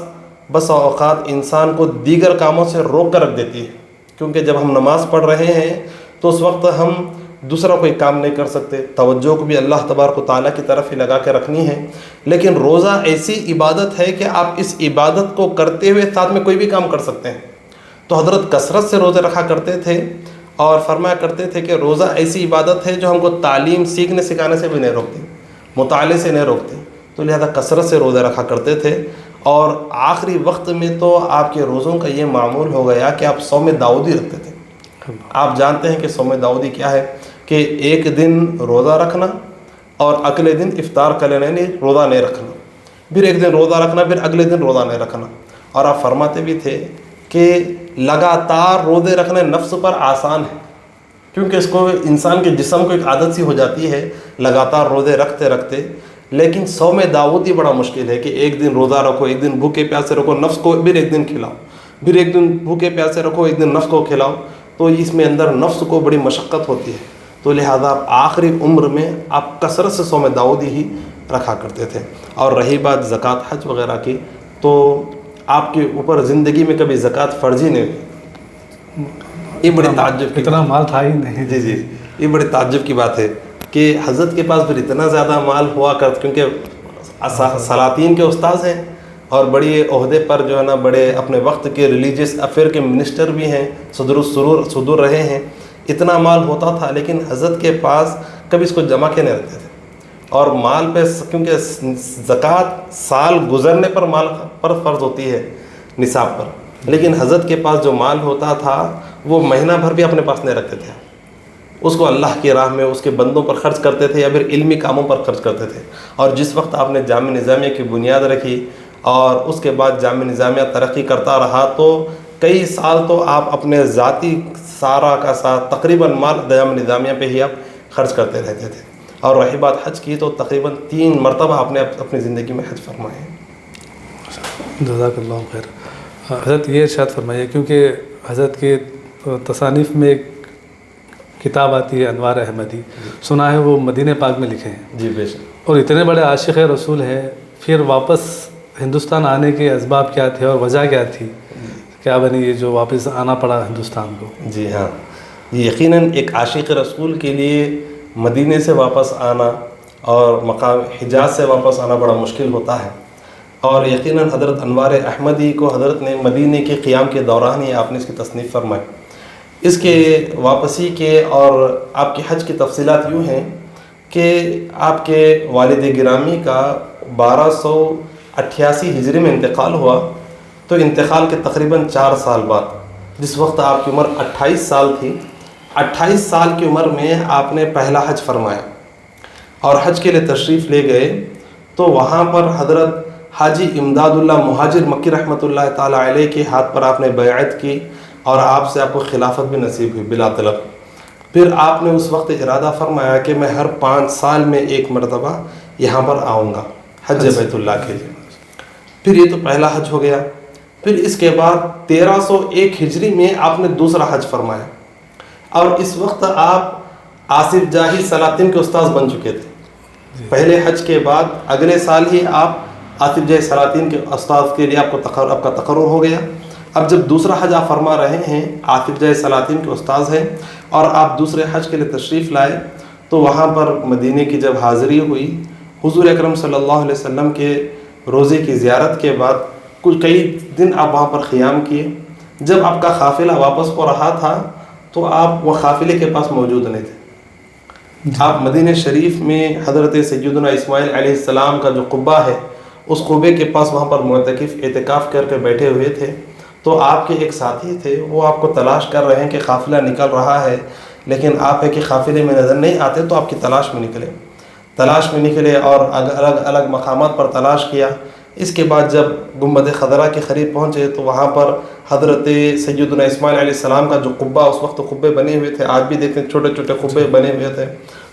Speaker 2: بس اوقات انسان کو دیگر کاموں سے روک کر رکھ دیتی ہے، کیونکہ جب ہم نماز پڑھ رہے ہیں تو اس وقت ہم دوسرا کوئی کام نہیں کر سکتے، توجہ کو بھی اللہ تبارک و تعالیٰ کی طرف ہی لگا کے رکھنی ہے. لیکن روزہ ایسی عبادت ہے کہ آپ اس عبادت کو کرتے ہوئے ساتھ میں کوئی بھی کام کر سکتے ہیں. تو حضرت کثرت سے روزے رکھا کرتے تھے اور فرمایا کرتے تھے کہ روزہ ایسی عبادت ہے جو ہم کو تعلیم سیکھنے سکھانے سے بھی نہیں روکتی، مطالعے سے نہیں روکتی. تو لہذا کثرت سے روزے رکھا کرتے تھے. اور آخری وقت میں تو آپ کے روزوں کا یہ معمول ہو گیا کہ آپ صوم داؤدی رکھتے تھے. آپ جانتے ہیں کہ صوم داؤدی کیا ہے، کہ ایک دن روزہ رکھنا اور اگلے دن افطار کر لینا، یعنی روزہ نہیں رکھنا، پھر ایک دن روزہ رکھنا، پھر اگلے دن روزہ نہیں رکھنا. اور آپ فرماتے بھی تھے کہ لگاتار روزے رکھنا نفس پر آسان ہے، کیونکہ اس کو انسان کے جسم کو ایک عادت سی ہو جاتی ہے لگاتار روزے رکھتے رکھتے. لیکن صوم داؤدی بڑا مشکل ہے کہ ایک دن روزہ رکھو، ایک دن بھوکے پیاسے رکھو، نفس کو پھر ایک دن کھلاؤ، پھر ایک دن بھوکے پیاسے رکھو، ایک دن نفس کو کھلاؤ. تو اس میں اندر نفس کو بڑی مشقت ہوتی ہے. تو لہذا آخری عمر میں آپ کثرت سے صوم داؤدی ہی رکھا کرتے تھے. اور رہی بات زکوٰۃ حج وغیرہ کی، تو آپ کے اوپر زندگی میں کبھی زکوٰۃ فرض ہی نہیں ہوئی. یہ بڑی تعجب کی
Speaker 1: اتنا مال تھا ہی نہیں.
Speaker 2: جی یہ بڑی تعجب کی بات ہے کہ حضرت کے پاس پھر اتنا زیادہ مال ہوا کیونکہ سلاطین کے استاذ ہیں اور بڑی عہدے پر جو ہے نا بڑے اپنے وقت کے ریلیجیس افیئر کے منسٹر بھی ہیں، صدور رہے ہیں. اتنا مال ہوتا تھا لیکن حضرت کے پاس کبھی اس کو جمع کے نہیں رکھتے تھے. اور مال پہ کیونکہ زکوٰۃ سال گزرنے پر مال پر فرض ہوتی ہے نصاب پر، لیکن حضرت کے پاس جو مال ہوتا تھا وہ مہینہ بھر بھی اپنے پاس نہیں رکھتے تھے. اس کو اللہ کی راہ میں اس کے بندوں پر خرچ کرتے تھے یا پھر علمی کاموں پر خرچ کرتے تھے. اور جس وقت آپ نے جامعہ نظامیہ کی بنیاد رکھی اور اس کے بعد جامعہ نظامیہ ترقی کرتا رہا تو کئی سال تو آپ اپنے ذاتی سارا کا سارا تقریباً مال جامعہ نظامیہ پہ ہی آپ خرچ کرتے رہتے تھے. اور رہی بات حج کی تو تقریباً 3 مرتبہ آپ نے اپنی زندگی میں حج فرمائے ہیں.
Speaker 1: جزاک اللہ خیر. حضرت یہ ارشاد فرمائیے، کیونکہ حضرت کے تصانیف میں ایک کتاب آتی ہے انوار احمدی، سنا ہے وہ مدینہ پاک میں لکھے ہیں.
Speaker 2: جی بے شک.
Speaker 1: اور اتنے بڑے عاشق رسول ہیں، پھر واپس ہندوستان آنے کے اسباب کیا تھے اور وجہ کیا تھی، کیا بنی یہ جو واپس آنا پڑا ہندوستان کو؟
Speaker 2: جی ہاں، یقیناً ایک عاشق رسول کے لیے مدینے سے واپس آنا اور مقام حجاز سے واپس آنا بڑا مشکل ہوتا ہے. اور یقیناً حضرت انوار احمدی کو حضرت نے مدینے کے قیام کے دوران ہی آپ نے اس کی تصنیف فرمائی. اس کے واپسی کے اور آپ کے حج کی تفصیلات یوں ہیں کہ آپ کے والد گرامی کا 1288 ہجری میں انتقال ہوا. تو انتقال کے تقریباً 4 سال بعد، جس وقت آپ کی عمر 28 سال تھی، 28 سال کی عمر میں آپ نے پہلا حج فرمایا اور حج کے لیے تشریف لے گئے. تو وہاں پر حضرت حاجی امداد اللہ مہاجر مکی رحمۃ اللہ تعالیٰ علیہ کے ہاتھ پر آپ نے بیعت کی اور آپ سے آپ کو خلافت بھی نصیب ہوئی بلا طلب. پھر آپ نے اس وقت ارادہ فرمایا کہ میں ہر 5 سال میں ایک مرتبہ یہاں پر آؤں گا حج بیت اللہ کے لیے. پھر یہ تو پہلا حج ہو گیا. پھر اس کے بعد 1301 ہجری میں آپ نے دوسرا حج فرمایا اور اس وقت آپ آصف جاہی سلاطین کے استاذ بن چکے تھے. پہلے حج کے بعد اگلے سال ہی آپ آصف جاہی سلاطین کے استاذ کے لیے آپ کا تقرر ہو گیا. اب جب دوسرا حج آپ فرما رہے ہیں، آصف جاہی سلاطین کے استاذ ہیں اور آپ دوسرے حج کے لیے تشریف لائے، تو وہاں پر مدینے کی جب حاضری ہوئی، حضور اکرم صلی اللہ علیہ وسلم کے روضے کی زیارت کے بعد کئی دن آپ وہاں پر قیام کیے. جب آپ کا قافلہ واپس ہو رہا تھا تو آپ وہ قافلے کے پاس موجود نہیں تھے. آپ مدینہ شریف میں حضرت سیدنا اسماعیل علیہ السلام کا جو قبہ ہے اس قبے کے پاس وہاں پر معتکف اعتکاف کر کے بیٹھے ہوئے تھے. تو آپ کے ایک ساتھی تھے، وہ آپ کو تلاش کر رہے ہیں کہ قافلہ نکل رہا ہے، لیکن آپ ہے کہ قافلے میں نظر نہیں آتے، تو آپ کی تلاش میں نکلے اور الگ الگ مقامات پر تلاش کیا. اس کے بعد جب گنبد خضرا کے قریب پہنچے تو وہاں پر حضرت سیدنا اسماعیل علیہ السلام کا جو قبہ، اس وقت قبے بنے ہوئے تھے، آج بھی دیکھتے ہیں چھوٹے چھوٹے قبے بنے ہوئے تھے،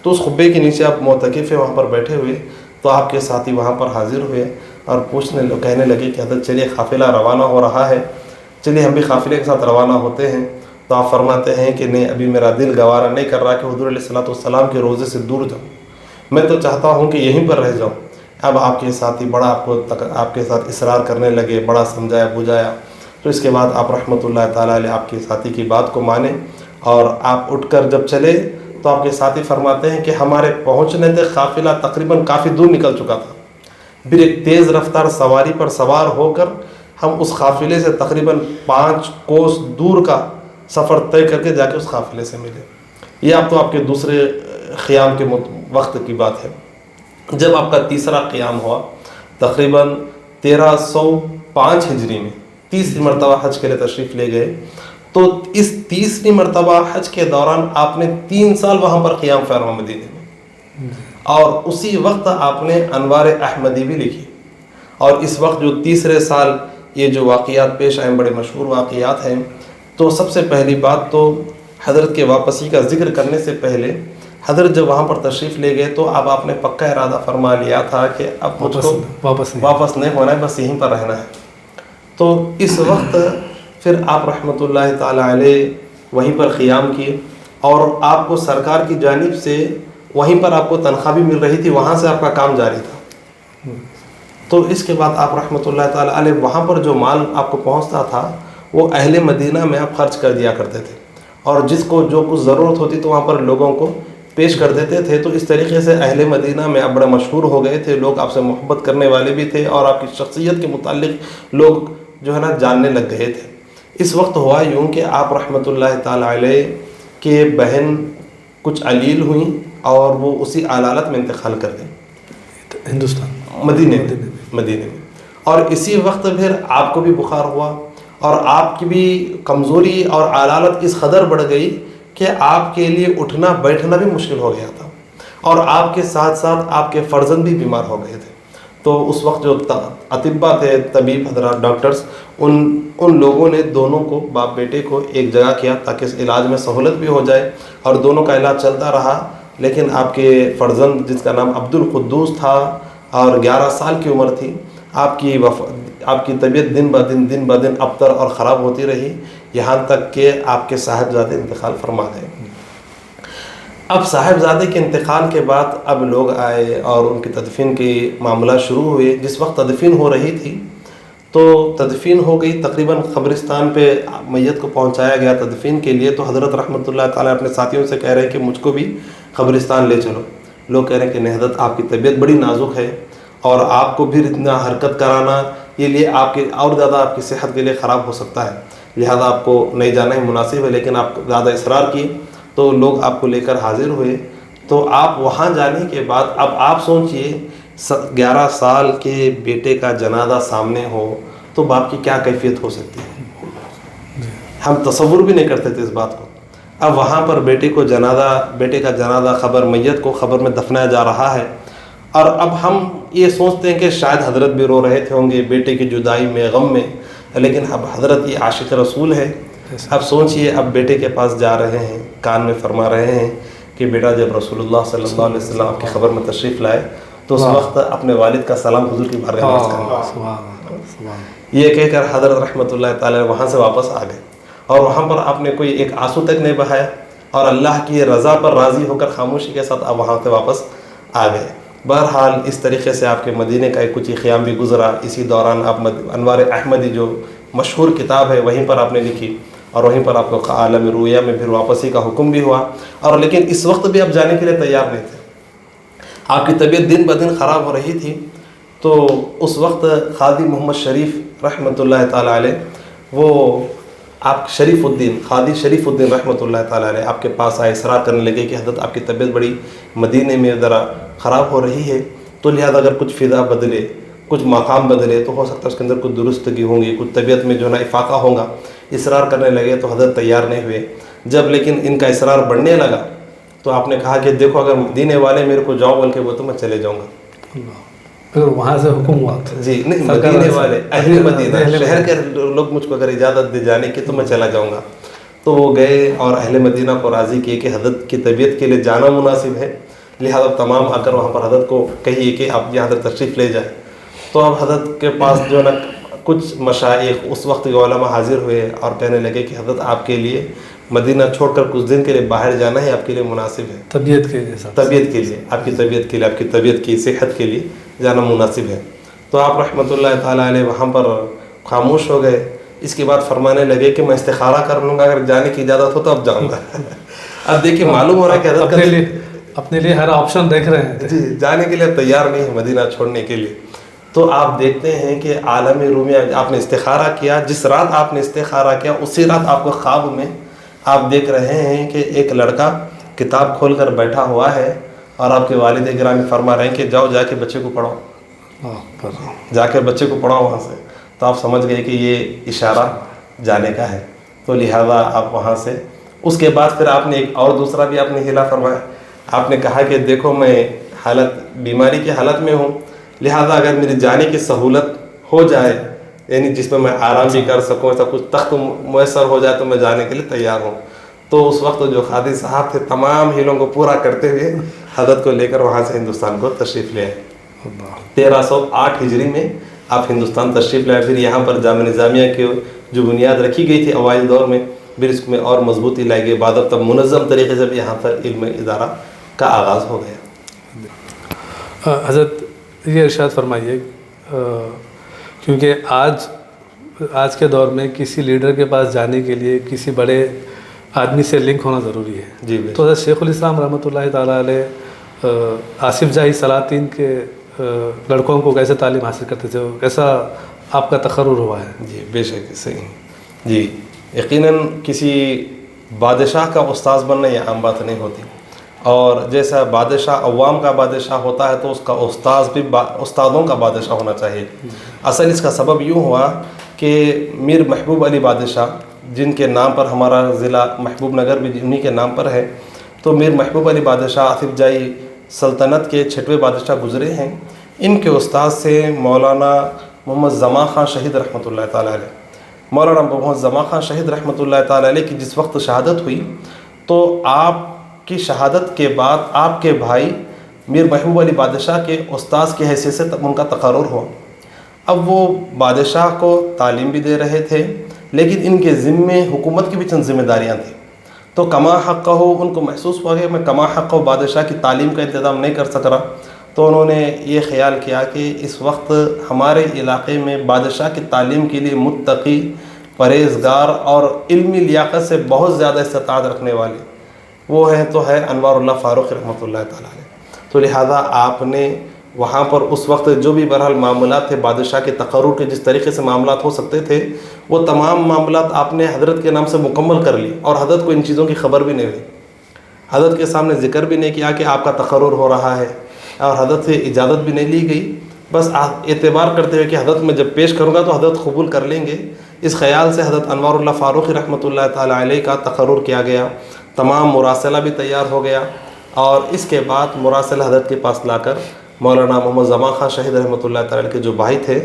Speaker 2: تو اس قبے کے نیچے آپ معتکف ہیں وہاں پر بیٹھے ہوئے. تو آپ کے ساتھی وہاں پر حاضر ہوئے اور کہنے لگے کہ حضرت چلیے قافلہ روانہ ہو رہا ہے، چلیے ہم بھی قافلے کے ساتھ روانہ ہوتے ہیں. تو آپ فرماتے ہیں کہ نہیں، ابھی میرا دل گوارا نہیں کر رہا کہ حضور علیہ السلام کے روضے سے دور جاؤں، میں تو چاہتا ہوں کہ یہیں پر رہ جاؤں. اب آپ کے ساتھی بڑا آپ کے ساتھ اصرار کرنے لگے، بڑا سمجھایا بجھایا. تو اس کے بعد آپ رحمۃ اللہ تعالیٰ علیہ آپ کے ساتھی کی بات کو مانے اور آپ اٹھ کر جب چلے تو آپ کے ساتھی فرماتے ہیں کہ ہمارے پہنچنے تک قافلہ تقریباً کافی دور نکل چکا تھا. پھر ایک تیز رفتار سواری پر سوار ہو کر ہم اس قافلے سے تقریباً 5 کوس دور کا سفر طے کر کے جا کے اس قافلے سے ملے. یہ آپ کے دوسرے قیام کے وقت کی بات ہے. جب آپ کا تیسرا قیام ہوا تقریباً 1305 ہجری میں، تیسری مرتبہ حج کے لیے تشریف لے گئے. تو اس تیسری مرتبہ حج کے دوران آپ نے 3 سال وہاں پر قیام فرما مدینے میں، اور اسی وقت آپ نے انوار احمدی بھی لکھی. اور اس وقت جو تیسرے سال یہ جو واقعات پیش آئے بڑے مشہور واقعات ہیں. تو سب سے پہلی بات تو حضرت کے واپسی کا ذکر کرنے سے پہلے حضرت جب وہاں پر تشریف لے گئے تو اب آپ نے پکا ارادہ فرما لیا تھا کہ اب مجھ کو واپس نہیں ہونا ہے، بس یہیں پر رہنا ہے. تو اس وقت پھر آپ رحمۃ اللہ تعالیٰ علیہ وہیں پر قیام کیے، اور آپ کو سرکار کی جانب سے وہیں پر آپ کو تنخواہ بھی مل رہی تھی، وہاں سے آپ کا کام جاری تھا. تو اس کے بعد آپ رحمۃ اللہ تعالیٰ علیہ وہاں پر جو مال آپ کو پہنچتا تھا وہ اہل مدینہ میں آپ خرچ کر دیا کرتے تھے، اور جس کو جو کچھ ضرورت ہوتی تو وہاں پر لوگوں کو پیش کر دیتے تھے. تو اس طریقے سے اہل مدینہ میں آپ بڑے مشہور ہو گئے تھے، لوگ آپ سے محبت کرنے والے بھی تھے، اور آپ کی شخصیت کے متعلق لوگ جو ہے نا جاننے لگ گئے تھے. اس وقت ہوا یوں کہ آپ رحمۃ اللہ تعالیٰ علیہ کے بہن کچھ علیل ہوئیں اور وہ اسی عدالت میں انتقال کر گئیں ہندوستان، مدینے میں. اور اسی وقت پھر آپ کو بھی بخار ہوا، اور آپ کی بھی کمزوری اور عدالت اس قدر بڑھ گئی کہ آپ کے لیے اٹھنا بیٹھنا بھی مشکل ہو گیا تھا، اور آپ کے ساتھ ساتھ آپ کے فرزند بھی بیمار ہو گئے تھے. تو اس وقت جو اطباء تھے، طبیب حضرات، ڈاکٹرز، ان لوگوں نے دونوں کو، باپ بیٹے کو ایک جگہ کیا تاکہ اس علاج میں سہولت بھی ہو جائے، اور دونوں کا علاج چلتا رہا. لیکن آپ کے فرزند جس کا نام عبد القدوس تھا اور 11 سال کی عمر تھی، آپ کی طبیعت دن بدن ابتر اور خراب ہوتی رہی، یہاں تک کہ آپ کے صاحبزادے انتقال فرما گئے. اب صاحبزادے کے انتقال کے بعد اب لوگ آئے اور ان کی تدفین کے معاملات شروع ہوئے. جس وقت تدفین ہو رہی تھی تو تدفین ہو گئی، تقریباً قبرستان پہ میت کو پہنچایا گیا تدفین کے لیے. تو حضرت رحمۃ اللہ تعالیٰ اپنے ساتھیوں سے کہہ رہے ہیں کہ مجھ کو بھی قبرستان لے چلو. لوگ کہہ رہے ہیں کہ نہیں حضرت، آپ کی طبیعت بڑی نازک ہے، اور آپ کو بھی اتنا حرکت کرانا یہ لیے آپ کے اور زیادہ آپ کی صحت کے لیے خراب ہو سکتا ہے، لہذا آپ کو نہیں جانا ہی مناسب ہے. لیکن آپ زیادہ اصرار کیے تو لوگ آپ کو لے کر حاضر ہوئے. تو آپ وہاں جانے کے بعد اب آپ سوچئے 11 سال کے بیٹے کا جنازہ سامنے ہو تو باپ کی کیا کیفیت ہو سکتی ہے، ہم تصور بھی نہیں کرتے تھے اس بات کو. اب وہاں پر بیٹے کا جنازہ خبر میت کو خبر میں دفنایا جا رہا ہے، اور اب ہم یہ سوچتے ہیں کہ شاید حضرت بھی رو رہے تھے ہوں گے بیٹے کی جدائی میں، غم میں، لیکن اب حضرت یہ عاشق رسول ہے. اب سوچئے اب بیٹے کے پاس جا رہے ہیں، کان میں فرما رہے ہیں کہ بیٹا جب رسول اللہ صلی اللہ علیہ وسلم آپ کی خبر میں تشریف لائے تو اس وقت اپنے والد کا سلام حضور کی بارگاہ میں عرض کرنا. یہ کہہ کر حضرت رحمۃ اللہ تعالیٰ وہاں سے واپس آ گئے، اور وہاں پر آپ نے کوئی ایک آنسو تک نہیں بہایا، اور اللہ کی رضا پر راضی ہو کر خاموشی کے ساتھ آپ وہاں سے واپس آ گئے. بہرحال اس طریقے سے آپ کے مدینے کا ایک کچھ قیام بھی گزرا. اسی دوران آپ انوار احمدی جو مشہور کتاب ہے وہیں پر آپ نے لکھی، اور وہیں پر آپ کو عالم رویا میں پھر واپسی کا حکم بھی ہوا. اور لیکن اس وقت بھی آپ جانے کے لیے تیار نہیں تھے، آپ کی طبیعت دن بدن خراب ہو رہی تھی. تو اس وقت قاضی محمد شریف رحمۃ اللہ تعالیٰ علیہ وہ آپ شریف الدین قاضی شریف الدین رحمۃ اللہ تعالیٰ علیہ آپ کے پاس آئے، اصرار کرنے لگے کہ حضرت آپ کی طبیعت بڑی مدینے میں ذرا خراب ہو رہی ہے، تو لہذا اگر کچھ فضا بدلے، کچھ مقام بدلے تو ہو سکتا ہے اس کے اندر کچھ درستگی ہوں گی، کچھ طبیعت میں جو ہے نا افاقہ ہوگا۔ اصرار کرنے لگے تو حضرت تیار نہیں ہوئے۔ جب لیکن ان کا اصرار بڑھنے لگا تو آپ نے کہا کہ دیکھو اگر مدینے والے میرے کو جاؤ بول کے وہ تو میں چلے جاؤں گا۔
Speaker 1: پھر وہاں سے حکم ہوا
Speaker 2: جی نہیں، مدینے والے اہل مدینہ شہر کے لوگ مجھ کو اگر اجازت دے جانے کی تو میں چلا جاؤں گا۔ تو وہ گئے اور اہل مدینہ کو راضی کیے کہ حضرت کی طبیعت کے لیے جانا مناسب ہے، لہذا تمام اگر وہاں پر حضرت کو کہیے کہ آپ یہاں پر تشریف لے جائیں۔ تو اب حضرت کے پاس جو ہے نا کچھ مشائخ اس وقت کے علماء حاضر ہوئے اور کہنے لگے کہ حضرت آپ کے لیے مدینہ چھوڑ کر کچھ دن کے لیے باہر جانا ہے، آپ کے لیے مناسب ہے،
Speaker 1: طبیعت کے لیے،
Speaker 2: طبیعت کے لیے، آپ کی طبیعت کے لیے، آپ کی طبیعت کی صحت کے لیے جانا مناسب ہے۔ تو آپ رحمۃ اللہ تعالیٰ علیہ وہاں پر خاموش ہو گئے۔ اس کے بعد فرمانے لگے کہ میں استخارہ کر لوں گا، اگر جانے کی اجازت ہو تو اب جاؤں گا۔ اب دیکھیے معلوم ہو رہا ہے کہ حضرت
Speaker 1: اپنے لیے ہر آپشن دیکھ رہے ہیں،
Speaker 2: جی جانے کے لیے تیار نہیں ہے مدینہ چھوڑنے کے لیے۔ تو آپ دیکھتے ہیں کہ عالم رومیہ آپ نے استخارہ کیا، جس رات آپ نے استخارہ کیا اسی رات آپ کو خواب میں آپ دیکھ رہے ہیں کہ ایک لڑکا کتاب کھول کر بیٹھا ہوا ہے اور آپ کے والد گرامی فرما رہے ہیں کہ جاؤ جا کے بچے کو پڑھو، جا کر بچے کو پڑھاؤ وہاں سے۔ تو آپ سمجھ گئے کہ یہ اشارہ جانے کا ہے، تو لہذا آپ وہاں سے اس کے بعد پھر آپ نے ایک اور دوسرا بھی آپ نے ہیلا فرمایا۔ آپ نے کہا کہ دیکھو میں بیماری کی حالت میں ہوں، لہذا اگر میری جانے کی سہولت ہو جائے، یعنی جس میں آرام بھی کر سکوں، ایسا کچھ تخت میسر ہو جائے تو میں جانے کے لیے تیار ہوں۔ تو اس وقت جو قاضی صاحب تھے تمام ہیلوں کو پورا کرتے ہوئے حضرت کو لے کر وہاں سے ہندوستان کو تشریف لے آئے۔ 1308 ہجری میں آپ ہندوستان تشریف لائے۔ پھر یہاں پر جامعہ نظامیہ کی جو بنیاد رکھی گئی تھی اوائل دور میں، پھر اس میں اور مضبوطی لائی گئی، بعد اب تب منظم طریقے سے یہاں پر علم ادارہ کا آغاز ہو گیا۔
Speaker 1: حضرت یہ ارشاد فرمائیے، کیونکہ آج کے دور میں کسی لیڈر کے پاس جانے کے لیے کسی بڑے آدمی سے لنک ہونا ضروری ہے،
Speaker 2: جی
Speaker 1: تو حضرت شیخ الاسلام رحمۃ اللہ تعالیٰ علیہ آصف جاہی سلاطین کے لڑکوں کو کیسے تعلیم حاصل کرتے تھے، کیسا آپ کا تقرر ہوا ہے؟
Speaker 2: جی بے شک صحیح۔ جی یقیناً کسی بادشاہ کا استاذ بننا یہ عام بات نہیں ہوتی، اور جیسا بادشاہ عوام کا بادشاہ ہوتا ہے تو اس کا استاذ بھی استادوں کا بادشاہ ہونا چاہیے۔ اصل اس کا سبب یوں ہوا کہ میر محبوب علی بادشاہ، جن کے نام پر ہمارا ضلع محبوب نگر بھی انہی کے نام پر ہے، تو میر محبوب علی بادشاہ آصف جاہی سلطنت کے 6ویں بادشاہ گزرے ہیں۔ ان کے استاد سے مولانا محمد زمان خان شہید رحمۃ اللہ تعالیٰ علیہ، مولانا محمد زمان خان شہید رحمۃ اللہ تعالیٰ علیہ کی جس وقت شہادت ہوئی، تو آپ کی شہادت کے بعد آپ کے بھائی میر محبوب علی بادشاہ کے استاذ کی حیثیت سے ان کا تقرر ہوا۔ اب وہ بادشاہ کو تعلیم بھی دے رہے تھے، لیکن ان کے ذمے حکومت کی بھی چند ذمہ داریاں تھیں، تو کما حق ہو ان کو محسوس ہوا کہ میں کما حق ہو بادشاہ کی تعلیم کا انتظام نہیں کر سک رہا، تو انہوں نے یہ خیال کیا کہ اس وقت ہمارے علاقے میں بادشاہ کی تعلیم کے لیے متقی، پرہیزگار اور علمی لیاقت سے بہت زیادہ استطاعت رکھنے والے وہ ہیں تو ہے انوار اللہ فاروق رحمۃ اللہ تعالیٰ علیہ۔ تو لہٰذا آپ نے وہاں پر اس وقت جو بھی بہرحال معاملات تھے بادشاہ کے تقرر کے، جس طریقے سے معاملات ہو سکتے تھے، وہ تمام معاملات آپ نے حضرت کے نام سے مکمل کر لی، اور حضرت کو ان چیزوں کی خبر بھی نہیں ہوئی، حضرت کے سامنے ذکر بھی نہیں کیا کہ آپ کا تقرر ہو رہا ہے، اور حضرت سے اجازت بھی نہیں لی گئی۔ بس اعتبار کرتے ہوئے کہ حضرت میں جب پیش کروں گا تو حضرت قبول کر لیں گے، اس خیال سے حضرت انوار اللہ فاروقی رحمۃ اللہ تعالیٰ علیہ کا تقرر کیا گیا، تمام مراسلہ بھی تیار ہو گیا، اور اس کے بعد مراسلہ حضرت کے پاس لا کر مولانا محمد زمان خان شہید رحمۃ اللہ تعالیٰ کے جو بھائی تھے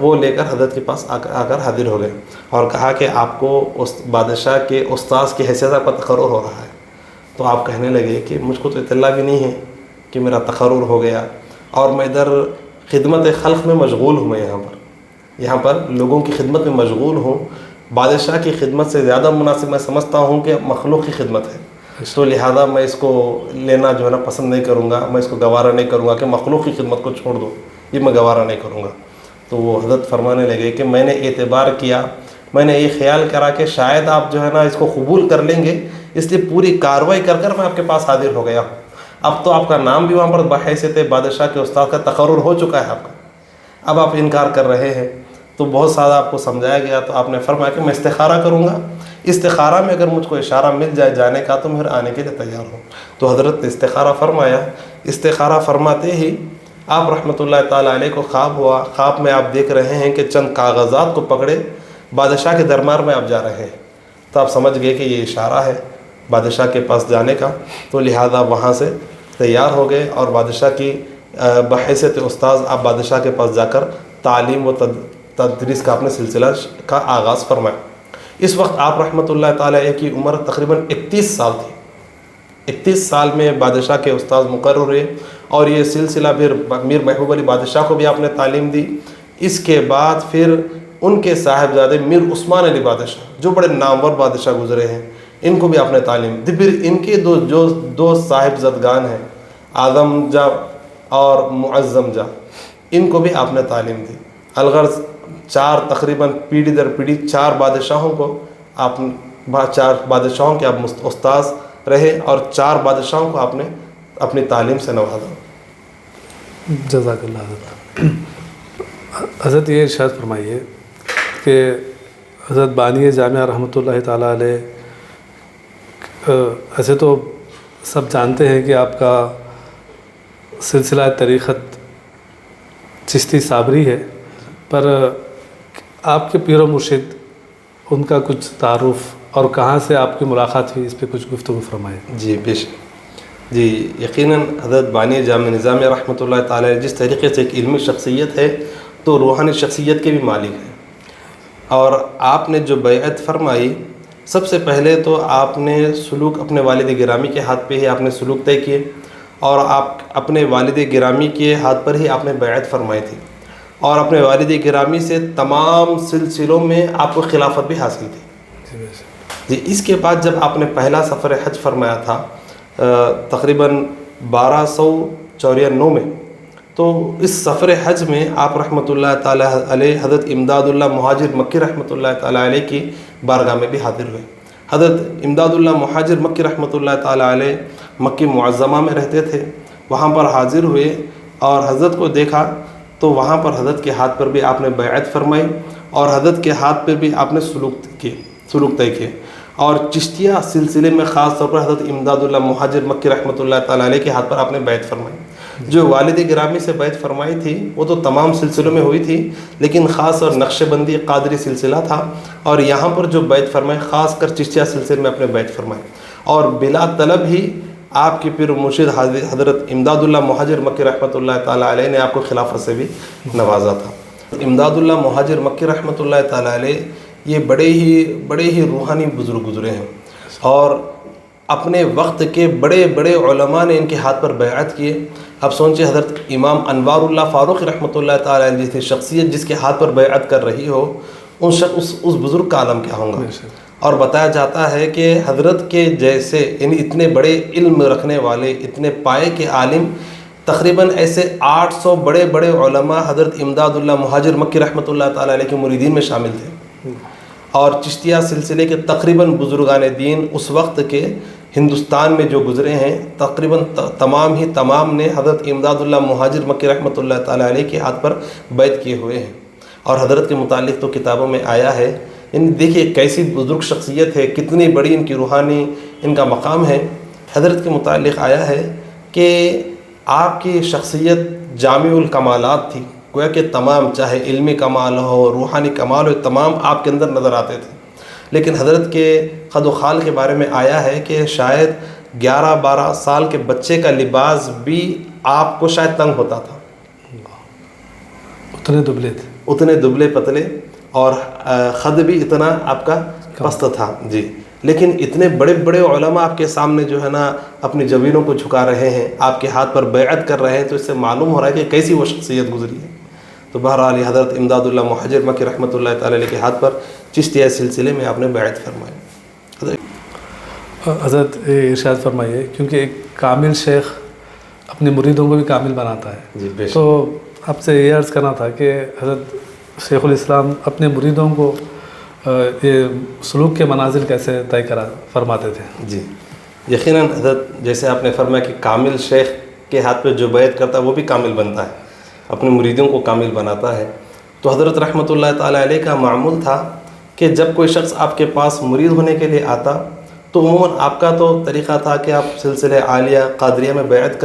Speaker 2: وہ لے کر حضرت کے پاس آ کر حاضر ہو گئے، اور کہا کہ آپ کو اس بادشاہ کے استاذ کی حیثیت پر تقرر ہو رہا ہے۔ تو آپ کہنے لگے کہ مجھ کو تو اطلاع بھی نہیں ہے کہ میرا تقرر ہو گیا، اور میں ادھر خدمت خلق میں مشغول ہوں، میں یہاں پر لوگوں کی خدمت میں مشغول ہوں، بادشاہ کی خدمت سے زیادہ مناسب میں سمجھتا ہوں کہ مخلوق کی خدمت ہے، تو لہذا میں اس کو لینا جو ہے نا پسند نہیں کروں گا، میں اس کو گوارا نہیں کروں گا کہ مخلوق کی خدمت کو چھوڑ دو، یہ میں گوارا نہیں کروں گا۔ تو وہ حضرت فرمانے لگے کہ میں نے اعتبار کیا، میں نے یہ خیال کرا کہ شاید آپ جو ہے نا اس کو قبول کر لیں گے، اس لیے پوری کارروائی کر کر میں آپ کے پاس حاضر ہو گیا ہوں۔ اب تو آپ کا نام بھی وہاں پر بحیثیت بادشاہ کے استاد کا تقرر ہو چکا ہے آپ کا، اب آپ انکار کر رہے ہیں۔ تو بہت سارا آپ کو سمجھایا گیا، تو آپ نے فرمایا کہ میں استخارہ کروں گا، استخارہ میں اگر مجھ کو اشارہ مل جائے جانے کا تو میں پھر آنے کے لیے تیار ہوں۔ تو حضرت نے استخارہ فرمایا۔ استخارہ فرماتے ہی آپ رحمۃ اللہ تعالیٰ علیہ کو خواب ہوا، خواب میں آپ دیکھ رہے ہیں کہ چند کاغذات کو پکڑے بادشاہ کے دربار میں آپ جا رہے ہیں، تو آپ سمجھ گئے کہ یہ اشارہ ہے بادشاہ کے پاس جانے کا، تو لہٰذا وہاں سے تیار ہو گئے اور بادشاہ کی بحیثیت استاذ آپ بادشاہ کے پاس جا کر تعلیم و تدریس کا اپنے سلسلہ کا آغاز فرمایا۔ اس وقت آپ رحمۃ اللہ تعالیٰ علیہ کی عمر تقریباً 31 سال تھی۔ 31 سال میں بادشاہ کے استاذ مقرر ہوئے، اور یہ سلسلہ پھر میر محبوب علی بادشاہ کو بھی آپ نے تعلیم دی۔ اس کے بعد پھر ان کے صاحبزادے میر عثمان علی بادشاہ جو بڑے نامور بادشاہ گزرے ہیں، ان کو بھی آپ نے تعلیم دی۔ پھر ان کے دو صاحبزادگان ہیں، اعظم جاہ اور معظم جاہ، ان کو بھی آپ نے تعلیم دی۔ الغرض تقریباً پیڑھی در پیڑھی 4 بادشاہوں کو آپ 4 بادشاہوں کے آپ استاذ رہے، اور 4 بادشاہوں کو آپ نے اپنی تعلیم سے نوازا۔
Speaker 1: جزاک اللہ حضرت۔ حضرت یہ ارشاد فرمائیے کہ حضرت بانی جامعہ رحمۃ اللہ تعالیٰ علیہ، ایسے تو سب جانتے ہیں کہ آپ کا سلسلہ طریقت چشتی صابری ہے، پر آپ کے پیر و مرشد ان کا کچھ تعارف اور کہاں سے آپ کی ملاقات ہوئی، اس پہ کچھ گفتگو فرمائیں۔
Speaker 2: جی بے شک۔ جی یقیناً حضرت بانی جامع نظامیہ رحمۃ اللہ تعالیٰ جس طریقے سے ایک علمی شخصیت ہے تو روحانی شخصیت کے بھی مالک ہیں، اور آپ نے جو بیعت فرمائی، سب سے پہلے تو آپ نے سلوک اپنے والد گرامی کے ہاتھ پہ ہی آپ نے سلوک طے کیے، اور آپ اپنے والد گرامی کے ہاتھ پر ہی آپ نے بیعت فرمائی تھی، اور اپنے والد گرامی سے تمام سلسلوں میں آپ کو خلافت بھی حاصل تھی۔ جی اس کے بعد جب آپ نے پہلا سفر حج فرمایا تھا تقریباً 1294 میں، تو اس سفر حج میں آپ رحمۃ اللہ تعالیٰ علیہ حضرت امداد اللہ مہاجر مکی رحمۃ اللہ تعالیٰ علیہ کی بارگاہ میں بھی حاضر ہوئے۔ حضرت امداد اللہ مہاجر مکی رحمۃ اللہ تعالیٰ علیہ مکی معظمہ میں رہتے تھے، وہاں پر حاضر ہوئے اور حضرت کو دیکھا، تو وہاں پر حضرت کے ہاتھ پر بھی آپ نے بیعت فرمائی، اور حضرت کے ہاتھ پہ بھی آپ نے سلوک طے کیے، اور چشتیہ سلسلے میں خاص طور پر حضرت امداد اللہ مہاجر مکی رحمۃ اللہ تعالیٰ علیہ کے ہاتھ پر آپ نے بیعت فرمائی۔ جو والد گرامی سے بیعت فرمائی تھی وہ تو تمام سلسلوں میں ہوئی تھی، لیکن خاص اور نقش بندی قادری سلسلہ تھا، اور یہاں پر جو بیعت فرمائی خاص کر چشتیہ سلسلے میں اپنے بیعت فرمائی، اور بلا طلب ہی آپ کے پیر و مرشد حضرت امداد اللہ مہاجر مکی رحمۃ اللہ تعالیٰ علیہ نے آپ کو خلافت سے بھی نوازا تھا۔ امداد اللہ مہاجر مکی رحمۃ اللہ تعالیٰ علیہ یہ بڑے ہی روحانی بزرگ گزرے ہیں، اور اپنے وقت کے بڑے بڑے علماء نے ان کے ہاتھ پر بیعت کیے۔ اب سوچیں حضرت امام انوار اللہ فاروق رحمۃ اللہ تعالیٰ علیہ جیسی شخصیت جس کے ہاتھ پر بیعت کر رہی ہو، اس بزرگ کا عالم کیا ہوگا۔ اور بتایا جاتا ہے کہ حضرت کے جیسے یعنی اتنے بڑے علم رکھنے والے، اتنے پائے کے عالم، تقریباً ایسے 800 بڑے بڑے علماء حضرت امداد اللہ مہاجر مکی رحمۃ اللہ تعالیٰ علیہ کے مریدین میں شامل تھے، اور چشتیہ سلسلے کے تقریباً بزرگان دین اس وقت کے ہندوستان میں جو گزرے ہیں تقریباً تمام نے حضرت امداد اللہ مہاجر مکی رحمۃ اللہ تعالیٰ علیہ کے ہاتھ پر بیعت کیے ہوئے ہیں، اور حضرت کے متعلق تو کتابوں میں آیا ہے۔ یعنی دیکھیے کیسی بزرگ شخصیت ہے، کتنی بڑی ان کی روحانی ان کا مقام ہے۔ حضرت کے متعلق آیا ہے کہ آپ کی شخصیت جامع الکمالات تھی، گویا کہ تمام چاہے علمی کمال ہو، روحانی کمال ہو، تمام آپ کے اندر نظر آتے تھے، لیکن حضرت کے قد و خال کے بارے میں آیا ہے کہ شاید 11-12 سال کے بچے کا لباس بھی آپ کو شاید تنگ ہوتا تھا، اتنے دبلے پتلے، اور خد بھی اتنا آپ کا پست تھا۔ جی لیکن اتنے بڑے بڑے علماء آپ کے سامنے جو ہے نا اپنی جبینوں کو جھکا رہے ہیں، آپ کے ہاتھ پر بیعت کر رہے ہیں، تو اس سے معلوم ہو رہا ہے کہ کیسی وہ شخصیت گزری ہے۔ تو بہرحال حضرت امداد اللہ مہاجر مکی رحمۃ اللہ تعالیٰ علیہ کے ہاتھ پر چشتیہ سلسلے میں آپ نے بیعت فرمائی۔
Speaker 1: حضرت ارشاد فرمائیے، کیونکہ ایک کامل شیخ اپنے مریدوں کو بھی کامل بناتا ہے،
Speaker 2: جی بے شک۔
Speaker 1: تو آپ سے یہ عرض کرنا تھا کہ حضرت شیخ الاسلام اپنے مریدوں کو یہ سلوک کے منازل کیسے طے فرماتے تھے؟
Speaker 2: جی یقیناً حضرت جیسے آپ نے فرمایا کہ کامل شیخ کے ہاتھ پہ جو بیعت کرتا ہے وہ بھی کامل بنتا ہے، اپنے مریدوں کو کامل بناتا ہے، تو حضرت رحمۃ اللہ تعالیٰ علیہ کا معمول تھا کہ جب کوئی شخص آپ کے پاس مرید ہونے کے لیے آتا تو عموماً آپ کا تو طریقہ تھا کہ آپ سلسلہ عالیہ قادریہ میں بیعت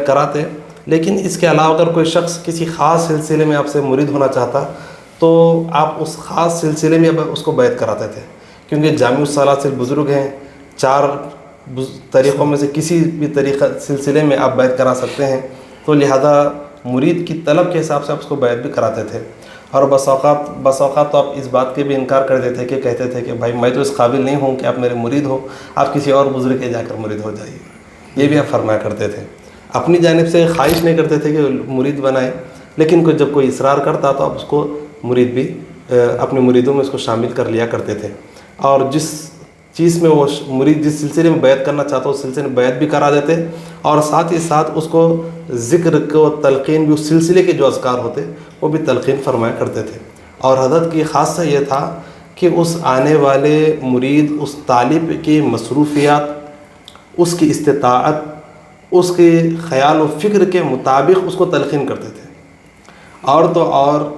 Speaker 2: کراتے، لیکن اس کے علاوہ اگر کوئی شخص کسی خاص سلسلے میں آپ سے مرید ہونا چاہتا تو آپ اس خاص سلسلے میں اس کو بیعت کراتے تھے، کیونکہ جامع الصلاۃ سے بزرگ ہیں، 4 طریقوں میں سے کسی بھی طریقہ سلسلے میں آپ بیعت کرا سکتے ہیں، تو لہذا مرید کی طلب کے حساب سے آپ اس کو بیعت بھی کراتے تھے۔ اور بس اوقات تو آپ اس بات کے بھی انکار کر دیتے کہ کہتے تھے کہ بھائی میں تو اس قابل نہیں ہوں کہ آپ میرے مرید ہو، آپ کسی اور بزرگ کے جا کر مرید ہو جائیے، یہ بھی آپ فرمایا کرتے تھے۔ اپنی جانب سے خواہش نہیں کرتے تھے کہ مرید بنائے، لیکن جب کوئی اصرار کرتا تو آپ اس کو مرید بھی اپنے مریدوں میں اس کو شامل کر لیا کرتے تھے، اور جس چیز میں وہ مرید جس سلسلے میں بیعت کرنا چاہتا اس سلسلے میں بیعت بھی کرا دیتے، اور ساتھ ہی ساتھ اس کو ذکر کو تلقین بھی، اس سلسلے کے جو اذکار ہوتے وہ بھی تلقین فرمایا کرتے تھے۔ اور حضرت کی خاصہ یہ تھا کہ اس آنے والے مرید، اس طالب کی مصروفیات، اس کی استطاعت، اس کے خیال و فکر کے مطابق اس کو تلقین کرتے تھے۔ اور تو اور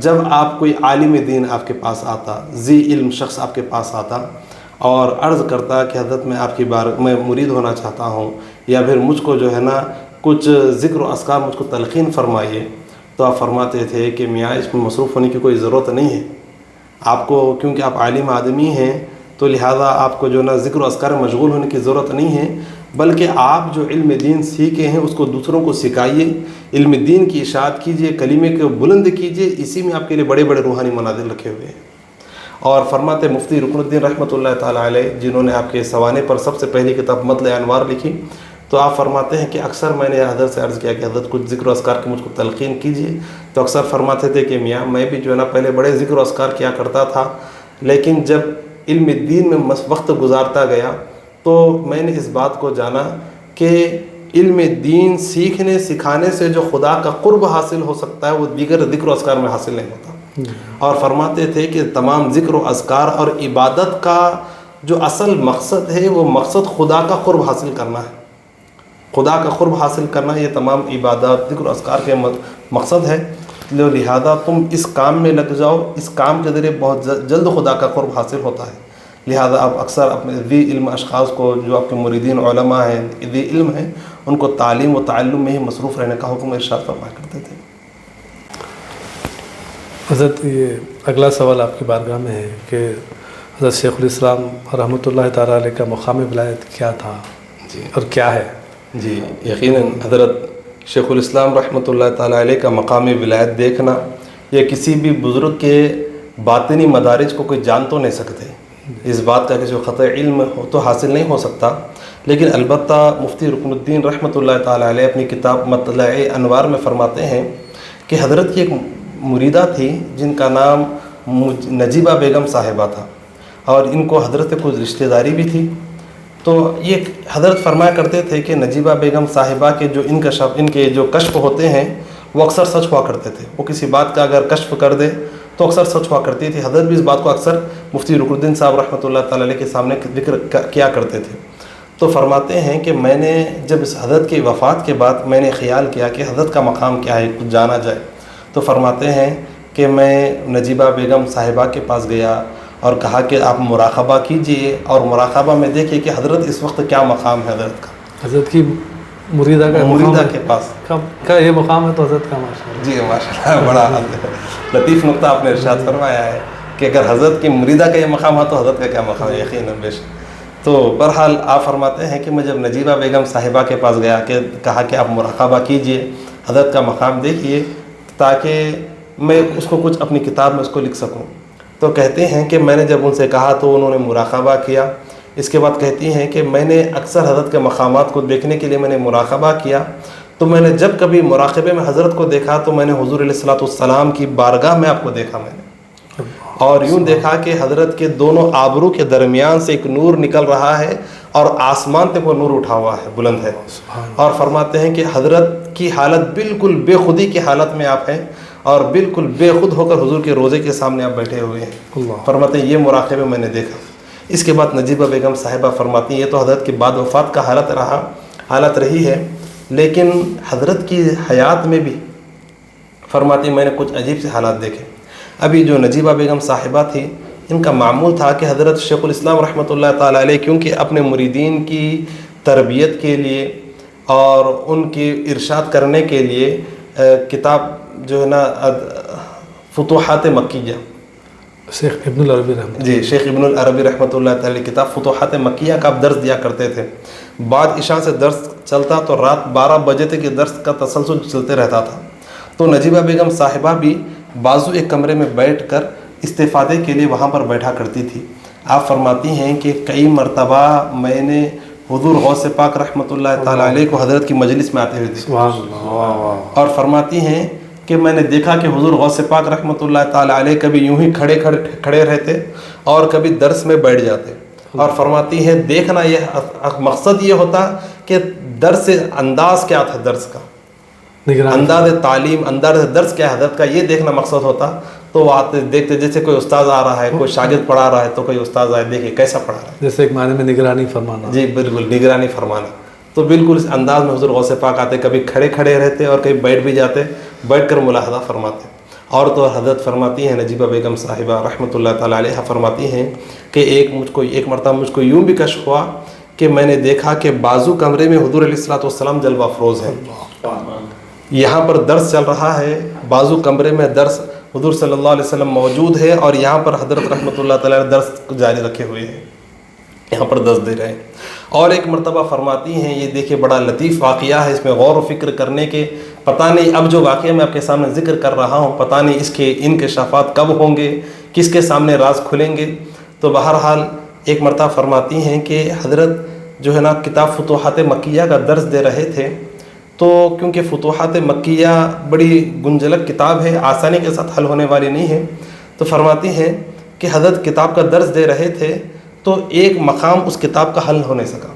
Speaker 2: جب آپ کوئی عالم دین آپ کے پاس آتا، ذی علم شخص آپ کے پاس آتا اور عرض کرتا کہ حضرت میں آپ کی میں مرید ہونا چاہتا ہوں، یا پھر مجھ کو جو ہے نا کچھ ذکر و اذکار مجھ کو تلقین فرمائیے، تو آپ فرماتے تھے کہ میاں اس میں مصروف ہونے کی کوئی ضرورت نہیں ہے، آپ کو کیونکہ آپ عالم آدمی ہیں تو لہٰذا آپ کو جو نا ذکر و اذکار میں مشغول ہونے کی ضرورت نہیں ہے، بلکہ آپ جو علم دین سیکھے ہیں اس کو دوسروں کو سکھائیے، علم دین کی اشاعت کیجیے، کلمے کو بلند کیجیے، اسی میں آپ کے لیے بڑے بڑے روحانی منازل رکھے ہوئے ہیں۔ اور فرماتے مفتی رکن الدین رحمۃ اللہ تعالیٰ علیہ، جنہوں نے آپ کے سوانے پر سب سے پہلی کتاب مطلع انوار لکھی، تو آپ فرماتے ہیں کہ اکثر میں نے حضرت سے عرض کیا کہ حضرت کچھ ذکر و اذکار کی مجھ کو تلقین کیجیے، تو اکثر فرماتے تھے کہ میاں میں بھی جو ہے نا پہلے بڑے ذکر و اذکار کیا کرتا تھا، لیکن جب علم دین میں وقت گزارتا گیا تو میں نے اس بات کو جانا کہ علم دین سیکھنے سکھانے سے جو خدا کا قرب حاصل ہو سکتا ہے وہ دیگر ذکر و اذکار میں حاصل نہیں ہوتا۔ اور فرماتے تھے کہ تمام ذکر و اذکار اور عبادت کا جو اصل مقصد ہے وہ مقصد خدا کا قرب حاصل کرنا ہے، خدا کا قرب حاصل کرنا، یہ تمام عبادات ذکر و اذکار کے مقصد ہے، لہذا تم اس کام میں لگ جاؤ، اس کام کے ذریعے بہت جلد خدا کا قرب حاصل ہوتا ہے۔ لہذا آپ اکثر اپنے ذی علم اشخاص کو، جو آپ کے مریدین علماء ہیں، ذی علم ہیں، ان کو تعلیم و تعلم میں ہی مصروف رہنے کا حکم ارشاد فرمایا کرتے تھے۔
Speaker 1: حضرت یہ اگلا سوال آپ کی بارگاہ میں ہے کہ حضرت شیخ الاسلام رحمۃ اللہ تعالیٰ علیہ کا مقام ولایت کیا تھا
Speaker 2: جی
Speaker 1: اور کیا ہے؟
Speaker 2: جی یقیناً حضرت شیخ الاسلام رحمۃ اللہ تعالیٰ علیہ کا مقام ولایت دیکھنا یہ کسی بھی بزرگ کے باطنی مدارج کو کوئی جان تو نہیں سکتے، اس بات کا کسی کو قطع علم تو حاصل نہیں ہو سکتا، لیکن البتہ مفتی رکن الدین رحمۃ اللہ تعالیٰ علیہ اپنی کتاب مطلع انوار میں فرماتے ہیں کہ حضرت کی ایک مریدہ تھی جن کا نام نجیبہ بیگم صاحبہ تھا، اور ان کو حضرت سے کچھ رشتہ داری بھی تھی، تو یہ حضرت فرمایا کرتے تھے کہ نجیبہ بیگم صاحبہ کے جو ان کے جو کشف ہوتے ہیں وہ اکثر سچ ہوا کرتے تھے، وہ کسی بات کا اگر کشف کر دے تو اکثر سچ ہوا کرتی تھی۔ حضرت بھی اس بات کو اکثر مفتی رکن الدین صاحب رحمۃ اللہ تعالیٰ علیہ کے سامنے ذکر کیا کرتے تھے۔ تو فرماتے ہیں کہ میں نے جب اس حضرت کی وفات کے بعد میں نے خیال کیا کہ حضرت کا مقام کیا ہے، کچھ جانا جائے، تو فرماتے ہیں کہ میں نجیبہ بیگم صاحبہ کے پاس گیا اور کہا کہ آپ مراقبہ کیجئے، اور مراقبہ میں دیکھیے کہ حضرت اس وقت کیا مقام ہے حضرت کا،
Speaker 1: حضرت کی مریدہ
Speaker 2: کے پاس
Speaker 1: کا یہ مقام ہے تو حضرت کا ماشاءاللہ۔
Speaker 2: جی ماشاء اللہ، بڑا لطیف نقطہ آپ نے ارشاد فرمایا ہے کہ اگر حضرت کی مریدہ کا یہ مقام ہے تو حضرت کا کیا مقام ہے، یقیناً بے شک۔ تو بہرحال آپ فرماتے ہیں کہ میں جب نجیبہ بیگم صاحبہ کے پاس گیا کہ کہا کہ آپ مراقبہ کیجئے، حضرت کا مقام دیکھیے تاکہ میں اس کو کچھ اپنی کتاب میں اس کو لکھ سکوں، تو کہتے ہیں کہ میں نے جب ان سے کہا تو انہوں نے مراقبہ کیا۔ اس کے بعد کہتی ہیں کہ میں نے اکثر حضرت کے مقامات کو دیکھنے کے لیے میں نے مراقبہ کیا، تو میں نے جب کبھی مراقبے میں حضرت کو دیکھا تو میں نے حضور علیہ الصلوۃ والسلام کی بارگاہ میں آپ کو دیکھا، میں نے اور یوں دیکھا کہ حضرت کے دونوں آبرو کے درمیان سے ایک نور نکل رہا ہے اور آسمان تک وہ نور اٹھا ہوا ہے، بلند ہے، اور فرماتے ہیں کہ حضرت کی حالت بالکل بے خودی کی حالت میں آپ ہیں اور بالکل بے خود ہو کر حضور کے روضے کے سامنے آپ بیٹھے ہوئے ہیں۔ فرماتے ہیں یہ مراقبے میں نے دیکھا۔ اس کے بعد نجیبہ بیگم صاحبہ فرماتی ہیں یہ تو حضرت کے بعد وفات کا حالت رہی ہے، لیکن حضرت کی حیات میں بھی فرماتی میں نے کچھ عجیب سے حالات دیکھے. ابھی جو نجیبہ بیگم صاحبہ تھی ان کا معمول تھا کہ حضرت شیخ الاسلام رحمۃ اللہ تعالیٰ علیہ کیونکہ اپنے مریدین کی تربیت کے لیے اور ان کی ارشاد کرنے کے لیے کتاب جو ہے نا فتوحات مکیہ،
Speaker 1: شیخ ابن العربی رحمۃ
Speaker 2: جی شیخ ابن العربی رحمۃ اللہ تعالی کتاب فتوحات مکیہ کا آپ درس دیا کرتے تھے. بعد عشاء سے درس چلتا تو رات 12 بجے تک یہ درس کا تسلسل چلتے رہتا تھا. تو نجیبہ بیگم صاحبہ بھی بازو ایک کمرے میں بیٹھ کر استفادے کے لیے وہاں پر بیٹھا کرتی تھی. آپ فرماتی ہیں کہ کئی مرتبہ میں نے حضور غوث پاک رحمۃ اللہ تعالیٰ علیہ کو حضرت کی مجلس میں آتے ہوئے دیکھا.
Speaker 1: سبحان اللہ. واہ واہ.
Speaker 2: اور فرماتی ہیں کہ میں نے دیکھا کہ حضور غوث پاک رحمۃ اللہ تعالیٰ علیہ کبھی یوں ہی کھڑے رہتے اور کبھی درس میں بیٹھ جاتے. اور فرماتی ہیں دیکھنا یہ مقصد یہ ہوتا کہ درس انداز کیا تھا، درس کا انداز تعلیم، انداز درس کیا حضرت کا، یہ دیکھنا مقصد ہوتا. تو وہ آتے دیکھتے جیسے کوئی استاذ آ رہا ہے، کوئی شاگرد پڑھا رہا ہے تو کوئی استاذ آئے دیکھے کیسا پڑھا رہا ہے،
Speaker 1: جیسے ایک معنی میں نگرانی فرمانا.
Speaker 2: جی بالکل نگرانی فرمانا. تو بالکل اس انداز میں حضور غوث پاک آتے، کبھی کھڑے رہتے اور کبھی بیٹھ بھی جاتے، بیٹھ کر ملاحظہ فرماتے. اور تو حضرت فرماتی ہیں نجیبہ بیگم صاحبہ رحمۃ اللہ تعالیٰ علیہ فرماتی ہیں کہ ایک مرتبہ مجھ کو یوں بھی کشف ہوا کہ میں نے دیکھا کہ بازو کمرے میں حضور علیہ الصلوۃ والسلام جلوہ افروز ہیں. یہاں پر درس چل رہا ہے، بازو کمرے میں درس حضور صلی اللہ علیہ وسلم موجود ہے اور یہاں پر حضرت رحمۃ اللہ تعالیٰ نے درس جاری رکھے ہوئے ہیں، یہاں پر درس دے رہے ہیں. اور ایک مرتبہ فرماتی ہیں یہ دیکھیں بڑا لطیف واقعہ ہے، اس میں غور و فکر کرنے کے پتہ نہیں، اب جو واقعہ میں آپ کے سامنے ذکر کر رہا ہوں پتہ نہیں اس کے انکشافات کب ہوں گے، کس کے سامنے راز کھلیں گے. تو بہرحال ایک مرتبہ فرماتی ہیں کہ حضرت جو ہے نا کتاب فتوحات مکیہ کا درس دے رہے تھے. تو کیونکہ فتوحات مکیہ بڑی گنجلک کتاب ہے، آسانی کے ساتھ حل ہونے والی نہیں ہے. تو فرماتی ہیں کہ حضرت کتاب کا درس دے رہے تھے تو ایک مقام اس کتاب کا حل ہو نہیں سکا.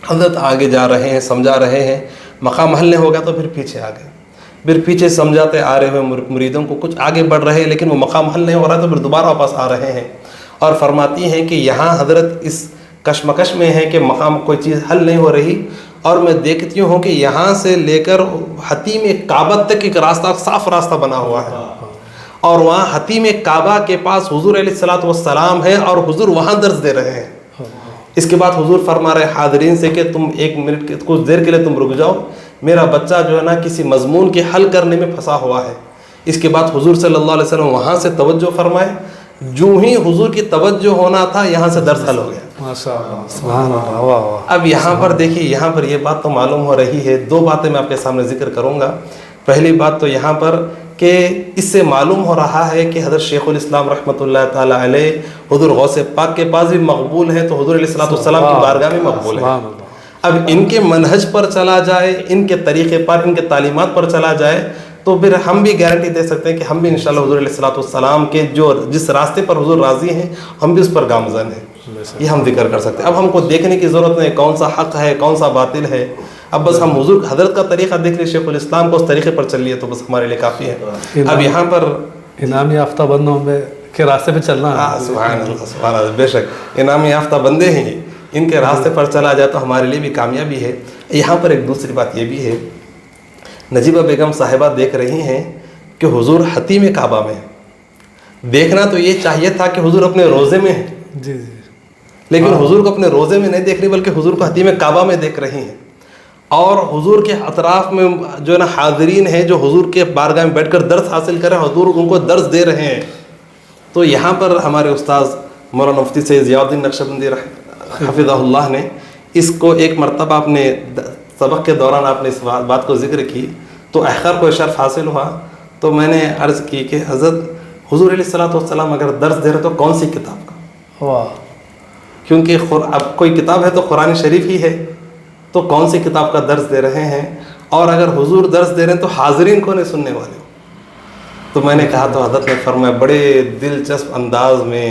Speaker 2: حضرت آگے جا رہے ہیں، سمجھا رہے ہیں، مقام حل نہیں ہوگا تو پھر پیچھے آ گئے، پھر پیچھے سمجھاتے آ رہے ہوئے مریدوں کو کچھ آگے بڑھ رہے ہیں لیکن وہ مقام حل نہیں ہو رہا تو پھر دوبارہ واپس آ رہے ہیں. اور فرماتی ہیں کہ یہاں حضرت اس کشمکش میں ہے کہ مقام کوئی چیز حل نہیں ہو رہی، اور میں دیکھتی ہوں کہ یہاں سے لے کر حتیم کعبہ تک ایک راستہ، صاف راستہ بنا ہوا ہے، اور وہاں حتیم کعبہ کے پاس حضور علیہ الصلوۃ والسلام ہے اور حضور وہاں درس دے رہے ہیں. اس کے بعد حضور فرما رہے حاضرین سے کہ تم ایک منٹ کچھ دیر کے لیے تم رک جاؤ، میرا بچہ جو ہے نا کسی مضمون کے حل کرنے میں پھنسا ہوا ہے. اس کے بعد حضور صلی اللہ علیہ وسلم وہاں سے توجہ فرمائے، جو ہی حضور کی توجہ ہونا تھا یہاں سے درس حل ہو گیا.
Speaker 1: ماشاء اللہ. سبحان اللہ. واہ واہ.
Speaker 2: اب یہاں پر دیکھیے، یہاں پر یہ بات تو معلوم ہو رہی ہے، دو باتیں میں آپ کے سامنے ذکر کروں گا. پہلی بات تو یہاں پر کہ اس سے معلوم ہو رہا ہے کہ حضرت شیخ الاسلام رحمۃ اللہ تعالیٰ علیہ حضور غوث پاک کے پاس بھی مقبول ہے تو حضور علیہ الصلوۃ والسلام کی بارگاہ میں مقبول ہے. اب ان کے منہج پر چلا جائے، ان کے طریقے پر، ان کے تعلیمات پر چلا جائے تو پھر ہم بھی گارنٹی دے سکتے ہیں کہ ہم بھی انشاءاللہ حضور علیہ الصلوۃ والسلام کے جس راستے پر حضور راضی ہیں ہم بھی اس پر گامزن ہیں. یہ ہم ذکر کر سکتے ہیں. اب ہم کو دیکھنے کی ضرورت نہیں کون سا حق ہے کون سا باطل ہے، اب بس ہم حضور حضرت کا طریقہ دیکھ لیں، شیخ الاسلام کو اس طریقے پر چل لیے تو بس ہمارے لیے کافی ہے. اب یہاں پر
Speaker 1: انعام یافتہ بندوں میں کے راستے پہ چلنا ہے.
Speaker 2: سبحان اللہ سبحان اللہ. بے شک انعام یافتہ بندے ہیں، ان کے راستے پر چلا جائے تو ہمارے لیے بھی کامیابی ہے. یہاں پر ایک دوسری بات یہ بھی ہے، نجیبہ بیگم صاحبہ دیکھ رہی ہیں کہ حضور حتیم کعبہ میں، دیکھنا تو یہ چاہیے تھا کہ حضور اپنے روزے میں ہیں،
Speaker 1: جی جی،
Speaker 2: لیکن حضور کو اپنے روزے میں نہیں دیکھ رہی بلکہ حضور کو حتیم کعبہ میں دیکھ رہی ہیں. اور حضور کے اطراف میں جو ہے نا حاضرین ہیں جو حضور کے بارگاہ میں بیٹھ کر درس حاصل کر رہے ہیں، حضور ان کو درس دے رہے ہیں. تو یہاں پر ہمارے استاذ مولانا مفتی سید ضیاء الدین نقشبندی حفظہ اللہ نے اس کو ایک مرتبہ اپنے سبق کے دوران آپ نے اس بات کو ذکر کی تو احقر کو شرف حاصل ہوا. تو میں نے عرض کی کہ حضرت حضور علیہ الصلوۃ والسلام اگر درس دے رہے تو کون سی کتاب کا؟
Speaker 1: واہ.
Speaker 2: کیونکہ اب کوئی کتاب ہے تو قرآن شریف ہی ہے، تو کون سی کتاب کا درس دے رہے ہیں؟ اور اگر حضور درس دے رہے ہیں تو حاضرین کون ہے سننے والے؟ تو میں نے کہا تو حضرت نے فرمایا بڑے دلچسپ انداز میں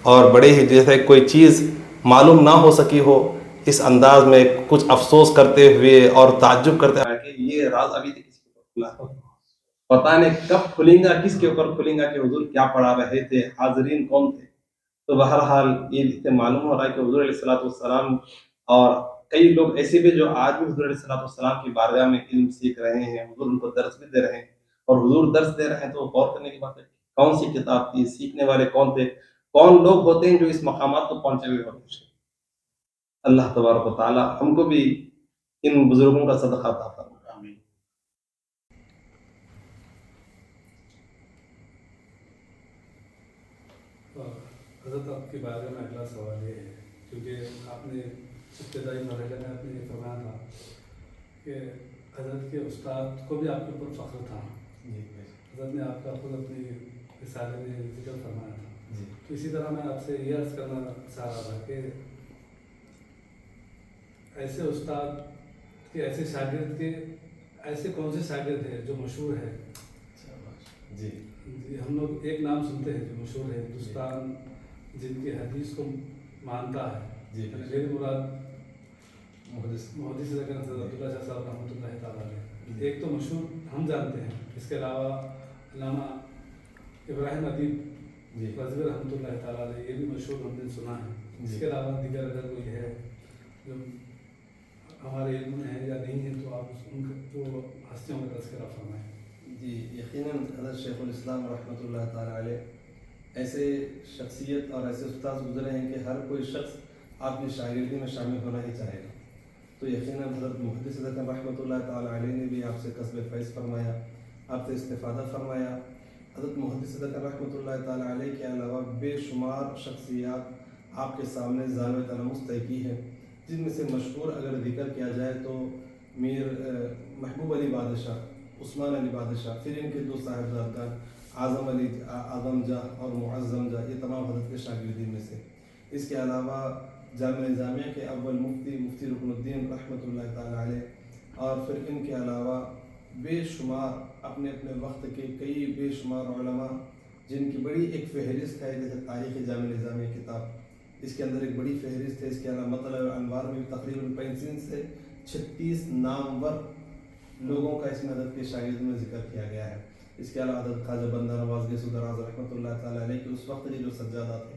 Speaker 2: اور بڑے ہی جیسے کوئی چیز معلوم نہ ہو سکی ہو اس انداز میں کچھ افسوس کرتے ہوئے اور تعجب کرتے ہوئے کہ یہ راز ابھی تک کسی کو کھلا، پتہ نہیں کب کھلیں گا، کس کے اوپر کھلیں گا کہ حضور کیا پڑھا رہے تھے، حاضرین کون تھے. تو بہرحال یہ اس سے معلوم ہو رہا ہے کہ حضور علیہ الصلوۃ والسلام اور کئی لوگ ایسے بھی جو آج بھی حضور علیہ الصلوۃ والسلام کی بارگاہ میں علم سیکھ رہے ہیں، حضور ان کو درس بھی دے رہے ہیں
Speaker 3: اور حضور درس دے رہے ہیں تو غور کرنے کی بات ہے کون سی کتاب تھی, سیکھنے والے کون تھے, کون لوگ ہوتے ہیں جو اس مقامات کو پہنچے ہوئے ہوتے ہیں. اللہ تبارک و تعالی ہم کو بھی ان بزرگوں کا صدقہ عطا فرمائے.
Speaker 1: حضرت آپ کے بارے میں اگلا سوال یہ ہے, کیونکہ آپ نے ابتدائی مرحلے میں آپ نے یہ فرمایا تھا کہ حضرت کے استاد کو بھی آپ کے اوپر فخر تھا. حضرت نے آپ کا خود اپنی رسالے میں ذکر فرمایا تھا. تو اسی طرح میں آپ سے یہ عرض کرنا چاہ رہا تھا کہ ایسے استاد کے, ایسے شاگرد کے, ایسے کون سے شاگرد ہیں جو مشہور ہے؟ جی ہم لوگ ایک نام سنتے ہیں جو مشہور ہے, ہندوستان جن کی حدیث کو مانتا ہے. جی میری مراد محدث حضرت عبداللہ شاہ صاحب رحمۃ اللہ تعالیٰ علیہ, ایک تو مشہور ہم جانتے ہیں. اس کے علاوہ علامہ ابراہیم ادیب رضوی رحمۃ اللہ تعالیٰ علیہ, یہ بھی مشہور ہم نے سنا ہے. اس کے علاوہ دیگر اگر کوئی ہے جو ہمارے علم میں ہے یا نہیں ہے تو آپ ان کو ہستیوں کا تذکرہ فرمائیں.
Speaker 4: جی یقیناً حضرت شیخ الاسلام رحمۃ اللہ تعالیٰ علیہ ایسے شخصیت اور ایسے استاد گزرے ہیں کہ ہر کوئی شخص آپ کی شاگردی میں شامل ہونا ہی چاہے گا. تو یقیناً حضرت محدث رحمۃ اللہ تعالیٰ علیہ نے بھی آپ سے کسب فیض فرمایا, آپ سے استفادہ فرمایا. حضرت محدث رحمۃ اللہ تعالیٰ علیہ کے علاوہ بے شمار شخصیات آپ کے سامنے ذانو تلمس طے کی ہے, جن میں سے مشہور اگر ذکر کیا جائے تو میر محبوب علی بادشاہ, عثمان علی بادشاہ, پھر ان کے دو صاحبزادگان اعظم علی اعظم جاہ اور معظم جاہ, یہ تمام حضرت کے شاگردی میں سے. اس کے علاوہ جامعہ نظامیہ کے اول مفتی رکن الدین رحمۃ اللہ تعالیٰ علیہ, اور پھر ان کے علاوہ بے شمار اپنے اپنے وقت کے کئی بے شمار علماء جن کی بڑی ایک فہرست ہے, جیسے تاریخ جامعہ نظامیہ کتاب, اس کے اندر ایک بڑی فہرست ہے. اس کے علاوہ مطلع الانوار میں تقریباً 35 سے 36 نامور لوگوں کا اس میں حضرت کے شاگرد میں ذکر کیا گیا ہے. اس کے علاوہ حضرت خواجہ بندہ نواز گیس دراز رحمۃ اللہ تعالیٰ علیہ کے اس وقت کے جو سجادہ تھے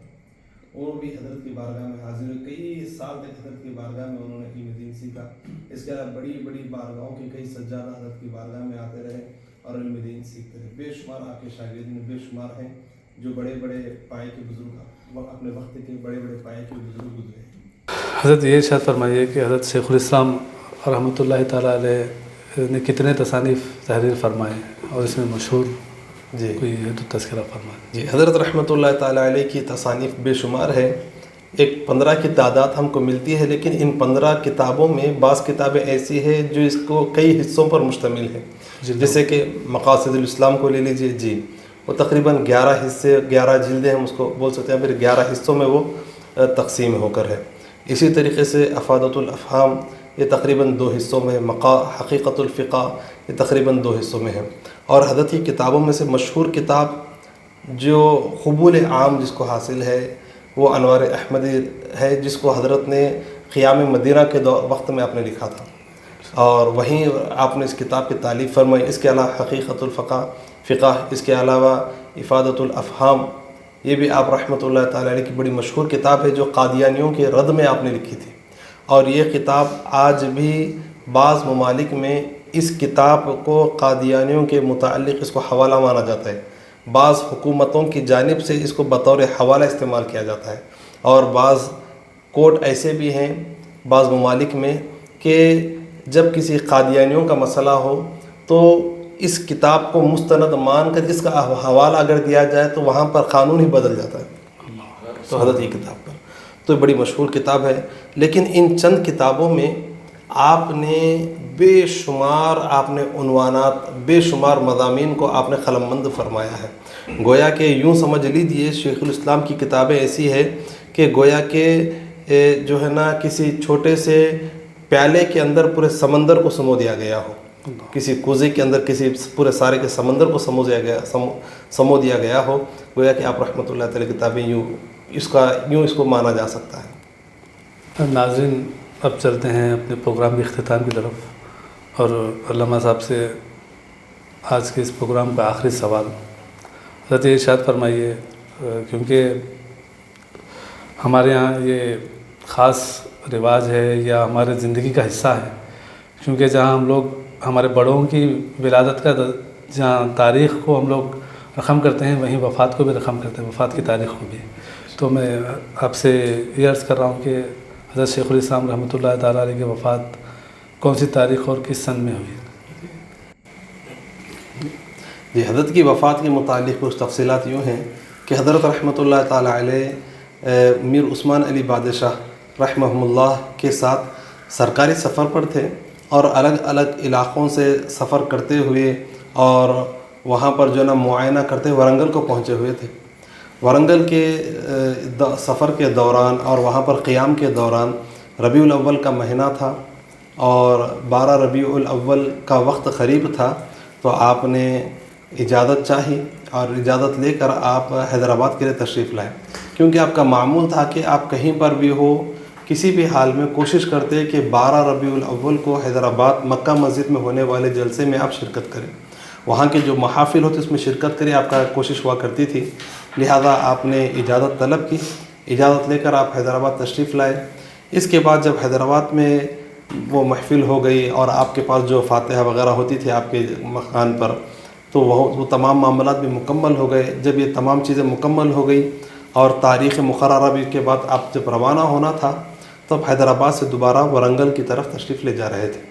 Speaker 4: وہ بھی حضرت کی بارگاہ میں حاضر ہوئے. کئی سال تک حضرت کی بارگاہ میں انہوں نے علم دین سیکھا. اس کے علاوہ بڑی بڑی بارگاہوں کے کئی سجادہ حضرت کی بارگاہ میں آتے رہے اور علم دین سیکھتے رہے. بے شمار آپ کے شاگرد میں بے شمار ہیں جو بڑے بڑے پائے کے بزرگ, اپنے وقت کے بڑے بڑے پائے کے بزرگ گزرے ہیں.
Speaker 1: حضرت یہ ارشاد فرمائیے کہ حضرت شیخ الاسلام رحمۃ اللہ تعالیٰ علیہ نے کتنے تصانیف تحریر فرمائے اور اس میں مشہور
Speaker 2: جی
Speaker 1: کوئی ہے تو تذکرہ فرمائیں.
Speaker 2: جی حضرت رحمۃ اللہ تعالیٰ علیہ کی تصانیف بے شمار ہے. ایک 15 کی تعداد ہم کو ملتی ہے, لیکن ان 15 کتابوں میں بعض کتابیں ایسی ہیں جو اس کو کئی حصوں پر مشتمل ہے. جیسے کہ مقاصد الاسلام کو لے لیجئے, جی وہ تقریباً 11 حصے 11 جلدیں ہم اس کو بول سکتے ہیں, پھر 11 حصوں میں وہ تقسیم ہو کر ہے. اسی طریقے سے افادۃ الافہام یہ تقریباً 2 حصوں میں, حقیقت الفقہ یہ تقریباً 2 حصوں میں ہے. اور حضرت کی کتابوں میں سے مشہور کتاب جو قبول عام جس کو حاصل ہے وہ انوار احمدی ہے, جس کو حضرت نے قیام مدینہ کے وقت میں آپ نے لکھا تھا, اور وہیں آپ نے اس کتاب کی تالیف فرمائی. اس کے علاوہ حقیقت فقہ, اس کے علاوہ افادۃ الافہام, یہ بھی آپ رحمۃ اللہ تعالیٰ علیہ کی بڑی مشہور کتاب ہے جو قادیانیوں کے رد میں آپ نے لکھی تھی. اور یہ کتاب آج بھی بعض ممالک میں اس کتاب کو قادیانیوں کے متعلق اس کو حوالہ مانا جاتا ہے. بعض حکومتوں کی جانب سے اس کو بطور حوالہ استعمال کیا جاتا ہے, اور بعض کوٹ ایسے بھی ہیں بعض ممالک میں کہ جب کسی قادیانیوں کا مسئلہ ہو تو اس کتاب کو مستند مان کر اس کا حوالہ اگر دیا جائے تو وہاں پر قانون ہی بدل جاتا ہے. تو حضرت یہ کتاب پر تو بڑی مشہور کتاب ہے. لیکن ان چند کتابوں میں آپ نے بے شمار آپ نے عنوانات, بے شمار مضامین کو آپ نے قلم بند فرمایا ہے. گویا کہ یوں سمجھ لیجیے شیخ الاسلام کی کتابیں ایسی ہے کہ گویا کہ جو ہے نا کسی چھوٹے سے پیالے کے اندر پورے سمندر کو سمو دیا گیا ہو, کسی کوزے کے اندر کسی پورے سارے کے سمندر کو سمو دیا گیا ہو. گویا کہ آپ رحمۃ اللہ تعالی کتابیں یوں اس کو مانا جا سکتا ہے.
Speaker 1: ناظرین اب چلتے ہیں اپنے پروگرام کے اختتام کی طرف, اور علامہ صاحب سے آج کے اس پروگرام کا آخری سوال. حضرت ارشاد فرمائیے, کیونکہ ہمارے ہاں یہ خاص رواج ہے یا ہمارے زندگی کا حصہ ہے, کیونکہ جہاں ہم لوگ ہمارے بڑوں کی ولادت کا جہاں تاریخ کو ہم لوگ رقم کرتے ہیں وہیں وفات کو بھی رقم کرتے ہیں، وفات کی تاریخ کو بھی. تو میں آپ سے یہ عرض کر رہا ہوں کہ حضرت شیخ الاسلام رحمۃ اللہ تعالیٰ علیہ کی وفات کون سی تاریخ اور کس سن میں ہوئی؟
Speaker 4: جی، حضرت کی وفات کے متعلق کچھ تفصیلات یوں ہیں کہ حضرت رحمۃ اللہ تعالیٰ علیہ میر عثمان علی بادشاہ رحمہ اللہ کے ساتھ سرکاری سفر پر تھے اور الگ الگ علاقوں سے سفر کرتے ہوئے اور وہاں پر جو نا معائنہ کرتے ہوئے ورنگل کو پہنچے ہوئے تھے. ورنگل کے سفر کے دوران اور وہاں پر قیام کے دوران ربیع الاول کا مہینہ تھا اور 12 ربیع الاول کا وقت قریب تھا. تو آپ نے اجازت چاہی اور اجازت لے کر آپ حیدرآباد کے لیے تشریف لائے، کیونکہ آپ کا معمول تھا کہ آپ کہیں پر بھی ہو کسی بھی حال میں کوشش کرتے کہ 12 ربیع الاول کو حیدرآباد مکہ مسجد میں ہونے والے جلسے میں آپ شرکت کریں. وہاں کے جو محافل ہوتے اس میں شرکت کریں، آپ کا کوشش ہوا کرتی تھی. لہذا آپ نے اجازت طلب کی، اجازت لے کر آپ حیدرآباد تشریف لائے. اس کے بعد جب حیدرآباد میں وہ محفل ہو گئی اور آپ کے پاس جو فاتحہ وغیرہ ہوتی تھی آپ کے مکان پر، تو وہ تمام معاملات بھی مکمل ہو گئے. جب یہ تمام چیزیں مکمل ہو گئی اور تاریخ مقررہ بھی کے بعد آپ جب روانہ ہونا تھا تب حیدرآباد سے دوبارہ ورنگل کی طرف تشریف لے جا رہے تھے،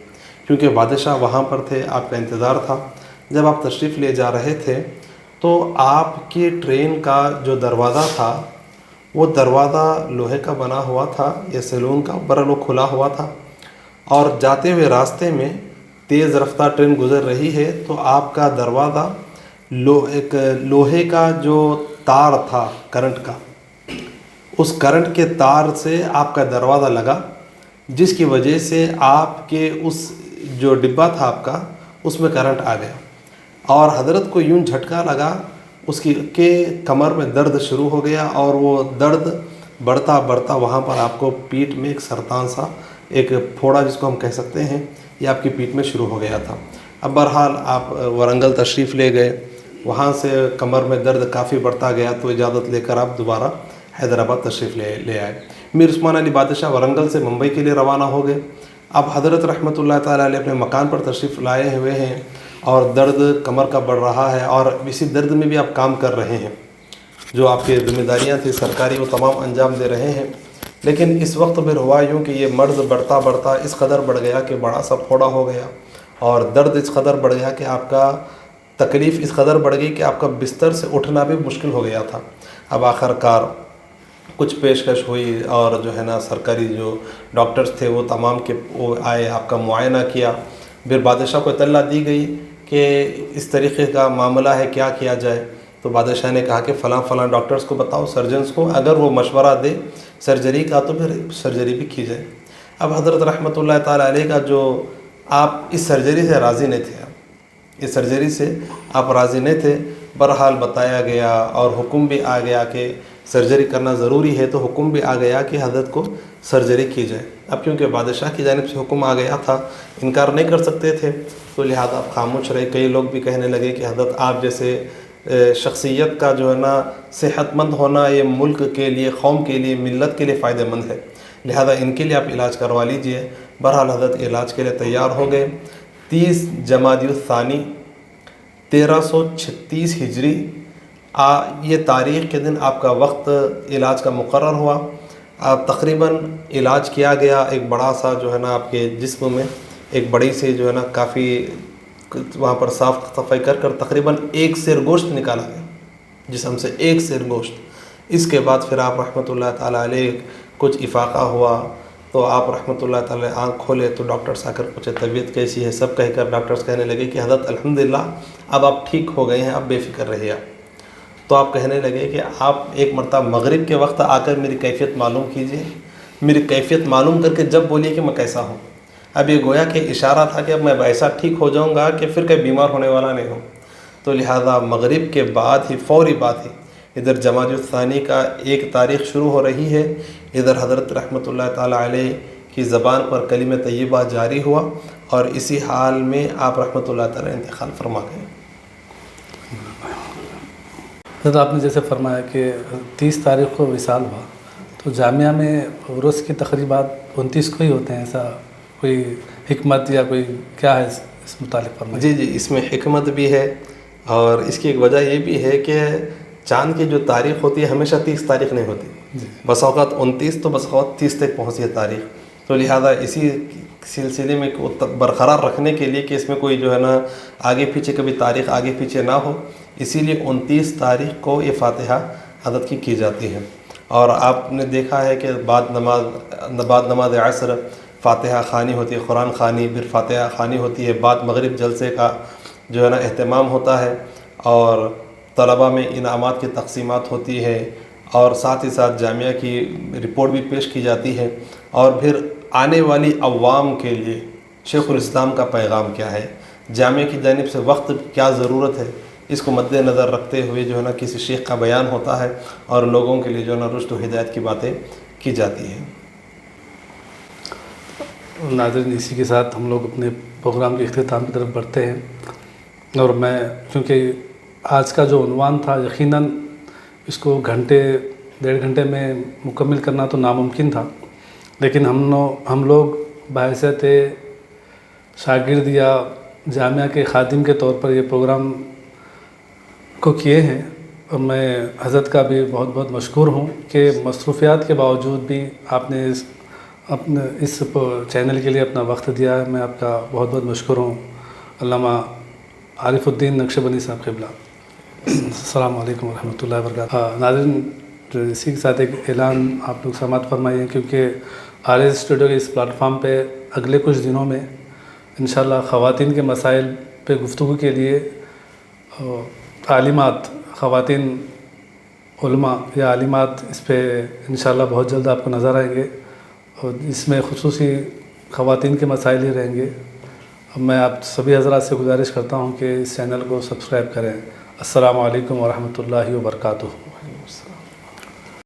Speaker 4: کیونکہ بادشاہ وہاں پر تھے، آپ کا انتظار تھا. جب آپ تشریف لے جا رہے تھے تو آپ کی ٹرین کا جو دروازہ تھا وہ دروازہ لوہے کا بنا ہوا تھا یا سیلون کا برل کھلا ہوا تھا، اور جاتے ہوئے راستے میں تیز رفتار ٹرین گزر رہی ہے تو آپ کا دروازہ ایک لوہے کا جو تار تھا کرنٹ کا، اس کرنٹ کے تار سے آپ کا دروازہ لگا، جس کی وجہ سے آپ کے اس جو ڈبہ تھا آپ کا اس میں کرنٹ آ گیا اور حضرت کو یوں جھٹکا لگا، اس کی کہ کمر میں درد شروع ہو گیا اور وہ درد بڑھتا بڑھتا وہاں پر آپ کو پیٹھ میں ایک سرطان سا ایک پھوڑا جس کو ہم کہہ سکتے ہیں یہ آپ کی پیٹھ میں شروع ہو گیا تھا. اب بہرحال آپ ورنگل تشریف لے گئے، وہاں سے کمر میں درد کافی بڑھتا گیا تو اجازت لے کر آپ دوبارہ حیدرآباد تشریف لے آئے. میر عثمان علی بادشاہ ورنگل سے ممبئی کے لیے روانہ ہو گئے. اب حضرت رحمۃ اللہ تعالیٰ علیہ اپنے مکان پر تشریف لائے ہوئے ہیں اور درد کمر کا بڑھ رہا ہے اور اسی درد میں بھی آپ کام کر رہے ہیں، جو آپ کی ذمہ داریاں تھیں سرکاری وہ تمام انجام دے رہے ہیں. لیکن اس وقت پھر ہوا یوں کہ یہ مرض بڑھتا بڑھتا اس قدر بڑھ گیا کہ بڑا سا پھوڑا ہو گیا اور درد اس قدر بڑھ گیا کہ آپ کا تکلیف اس قدر بڑھ گئی کہ آپ کا بستر سے اٹھنا بھی مشکل ہو گیا تھا. اب آخر کار کچھ پیشکش ہوئی اور جو ہے نا سرکاری جو ڈاکٹرز تھے وہ تمام کے وہ آئے، آپ کا معائنہ کیا. پھر بادشاہ کو اطلاع دی گئی کہ اس طریقے کا معاملہ ہے، کیا کیا جائے. تو بادشاہ نے کہا کہ فلاں فلاں ڈاکٹرز کو بتاؤ، سرجنز کو، اگر وہ مشورہ دے سرجری کا تو پھر سرجری بھی کی جائے. اب حضرت رحمۃ اللہ تعالیٰ علیہ کا جو آپ اس سرجری سے راضی نہیں تھے، اس سرجری سے آپ راضی نہیں تھے. بہرحال بتایا گیا اور حکم بھی آ گیا کہ سرجری کرنا ضروری ہے، تو حکم بھی آ گیا کہ حضرت کو سرجری کی جائے. اب کیونکہ بادشاہ کی جانب سے حکم آ گیا تھا، انکار نہیں کر سکتے تھے، تو لہذا آپ خاموش رہے. کئی لوگ بھی کہنے لگے کہ حضرت آپ جیسے شخصیت کا جو ہے نا صحت مند ہونا یہ ملک کے لیے، قوم کے لیے، ملت کے لیے فائدہ مند ہے، لہذا ان کے لیے آپ علاج کروا لیجئے. بہرحال حضرت علاج کے لیے تیار ہو گئے. 30 جمادی الثانی 1336 ہجری یہ تاریخ کے دن آپ کا وقت علاج کا مقرر ہوا. آپ تقریباً علاج کیا گیا. ایک بڑا سا جو ہے نا آپ کے جسم میں ایک بڑی سی جو ہے نا کافی وہاں پر صاف صفائی کر تقریباً 1 سیر گوشت نکالا گیا جسم سے، 1 سیر گوشت. اس کے بعد پھر آپ رحمۃ اللہ تعالیٰ علیہ کچھ افاقہ ہوا تو آپ رحمۃ اللہ تعالیٰ آنکھ کھولے تو ڈاکٹرز آ کر پوچھے طبیعت کیسی ہے، سب کہہ کر ڈاکٹرز کہنے لگے کہ حضرت الحمدللہ اب آپ ٹھیک ہو گئے ہیں، اب بے فکر رہیے. تو آپ کہنے لگے کہ آپ ایک مرتبہ مغرب کے وقت آ کر میری کیفیت معلوم کیجئے، میری کیفیت معلوم کر کے جب بولیے کہ میں کیسا ہوں. اب یہ گویا کہ اشارہ تھا کہ اب میں ایسا ٹھیک ہو جاؤں گا کہ پھر کہیں بیمار ہونے والا نہیں ہوں. تو لہذا مغرب کے بعد ہی فوری بات ہے ادھر جمادی الثانی کا 1 تاریخ شروع ہو رہی ہے، ادھر حضرت رحمۃ اللہ تعالیٰ علیہ کی زبان پر کلمہ طیبہ جاری ہوا اور اسی حال میں آپ رحمۃ اللہ تعالیٰ انتقال فرما گئے.
Speaker 1: حضرت آپ نے جیسے فرمایا کہ 30 تاریخ کو وصال ہوا، تو جامعہ میں عرس کی تقریبات 29 کو ہی ہوتے ہیں، ایسا کوئی حکمت یا کوئی کیا ہے اس متعلق فرمائیں؟
Speaker 4: جی اس میں حکمت بھی ہے
Speaker 2: اور اس کی ایک وجہ یہ بھی ہے کہ چاند کی جو تاریخ ہوتی ہے ہمیشہ 30 تاریخ نہیں ہوتی، بس اوقات 29 تو بس اوقات 30 تک پہنچی ہے تاریخ. تو لہٰذا اسی سلسلے میں برقرار رکھنے کے لیے کہ اس میں کوئی جو ہے نا آگے پیچھے کبھی تاریخ آگے پیچھے نہ ہو، اسی لیے 29 تاریخ کو یہ فاتحہ عدد کی جاتی ہے. اور آپ نے دیکھا ہے کہ بعد نماز عصر فاتحہ خوانی ہوتی ہے، قرآن خوانی، پھر فاتحہ خوانی ہوتی ہے، بعد مغرب جلسے کا جو ہے نا اہتمام ہوتا ہے، اور طلبہ میں انعامات کی تقسیمات ہوتی ہے، اور ساتھ ہی ساتھ جامعہ کی رپورٹ بھی پیش کی جاتی ہے، اور پھر آنے والی عوام کے لیے شیخ الاسلام کا پیغام کیا ہے، جامعہ کی جانب سے وقت کیا ضرورت ہے، اس کو مد نظر رکھتے ہوئے جو ہے نا کسی شیخ کا بیان ہوتا ہے اور لوگوں کے لیے جو ہے نا رشد و ہدایت کی باتیں کی جاتی ہیں.
Speaker 1: ناظرین، اسی کے ساتھ ہم لوگ اپنے پروگرام کے اختتام کی طرف بڑھتے ہیں. اور میں کیونکہ آج کا جو عنوان تھا یقیناً اس کو ڈیڑھ گھنٹے میں مکمل کرنا تو ناممکن تھا، لیکن ہم لوگ بحیثیت شاگرد یا جامعہ کے خادم کے طور پر یہ پروگرام کو کیے ہیں. اور میں حضرت کا بھی بہت بہت مشکور ہوں کہ مصروفیات کے باوجود بھی آپ نے اس چینل کے لیے اپنا وقت دیا ہے. میں آپ کا بہت بہت مشکور ہوں. علامہ عارف الدین نقشبندی صاحب قبلہ. السلام علیکم ورحمۃ اللہ وبرکاتہ. ناظرین، اسی کے ساتھ ایک اعلان آپ لوگ سماعت فرمائیے، کیونکہ RS اسٹوڈیو کے اس پلیٹ فارم پہ اگلے کچھ دنوں میں انشاءاللہ خواتین کے مسائل پہ گفتگو کے لیے عالمات، خواتین علماء یا عالمات اس پہ انشاءاللہ بہت جلد آپ کو نظر آئیں گے، اور اس میں خصوصی خواتین کے مسائل ہی رہیں گے. اب میں آپ سبھی حضرات سے گزارش کرتا ہوں کہ اس چینل کو سبسکرائب کریں. السلام علیکم ورحمۃ اللہ وبرکاتہ.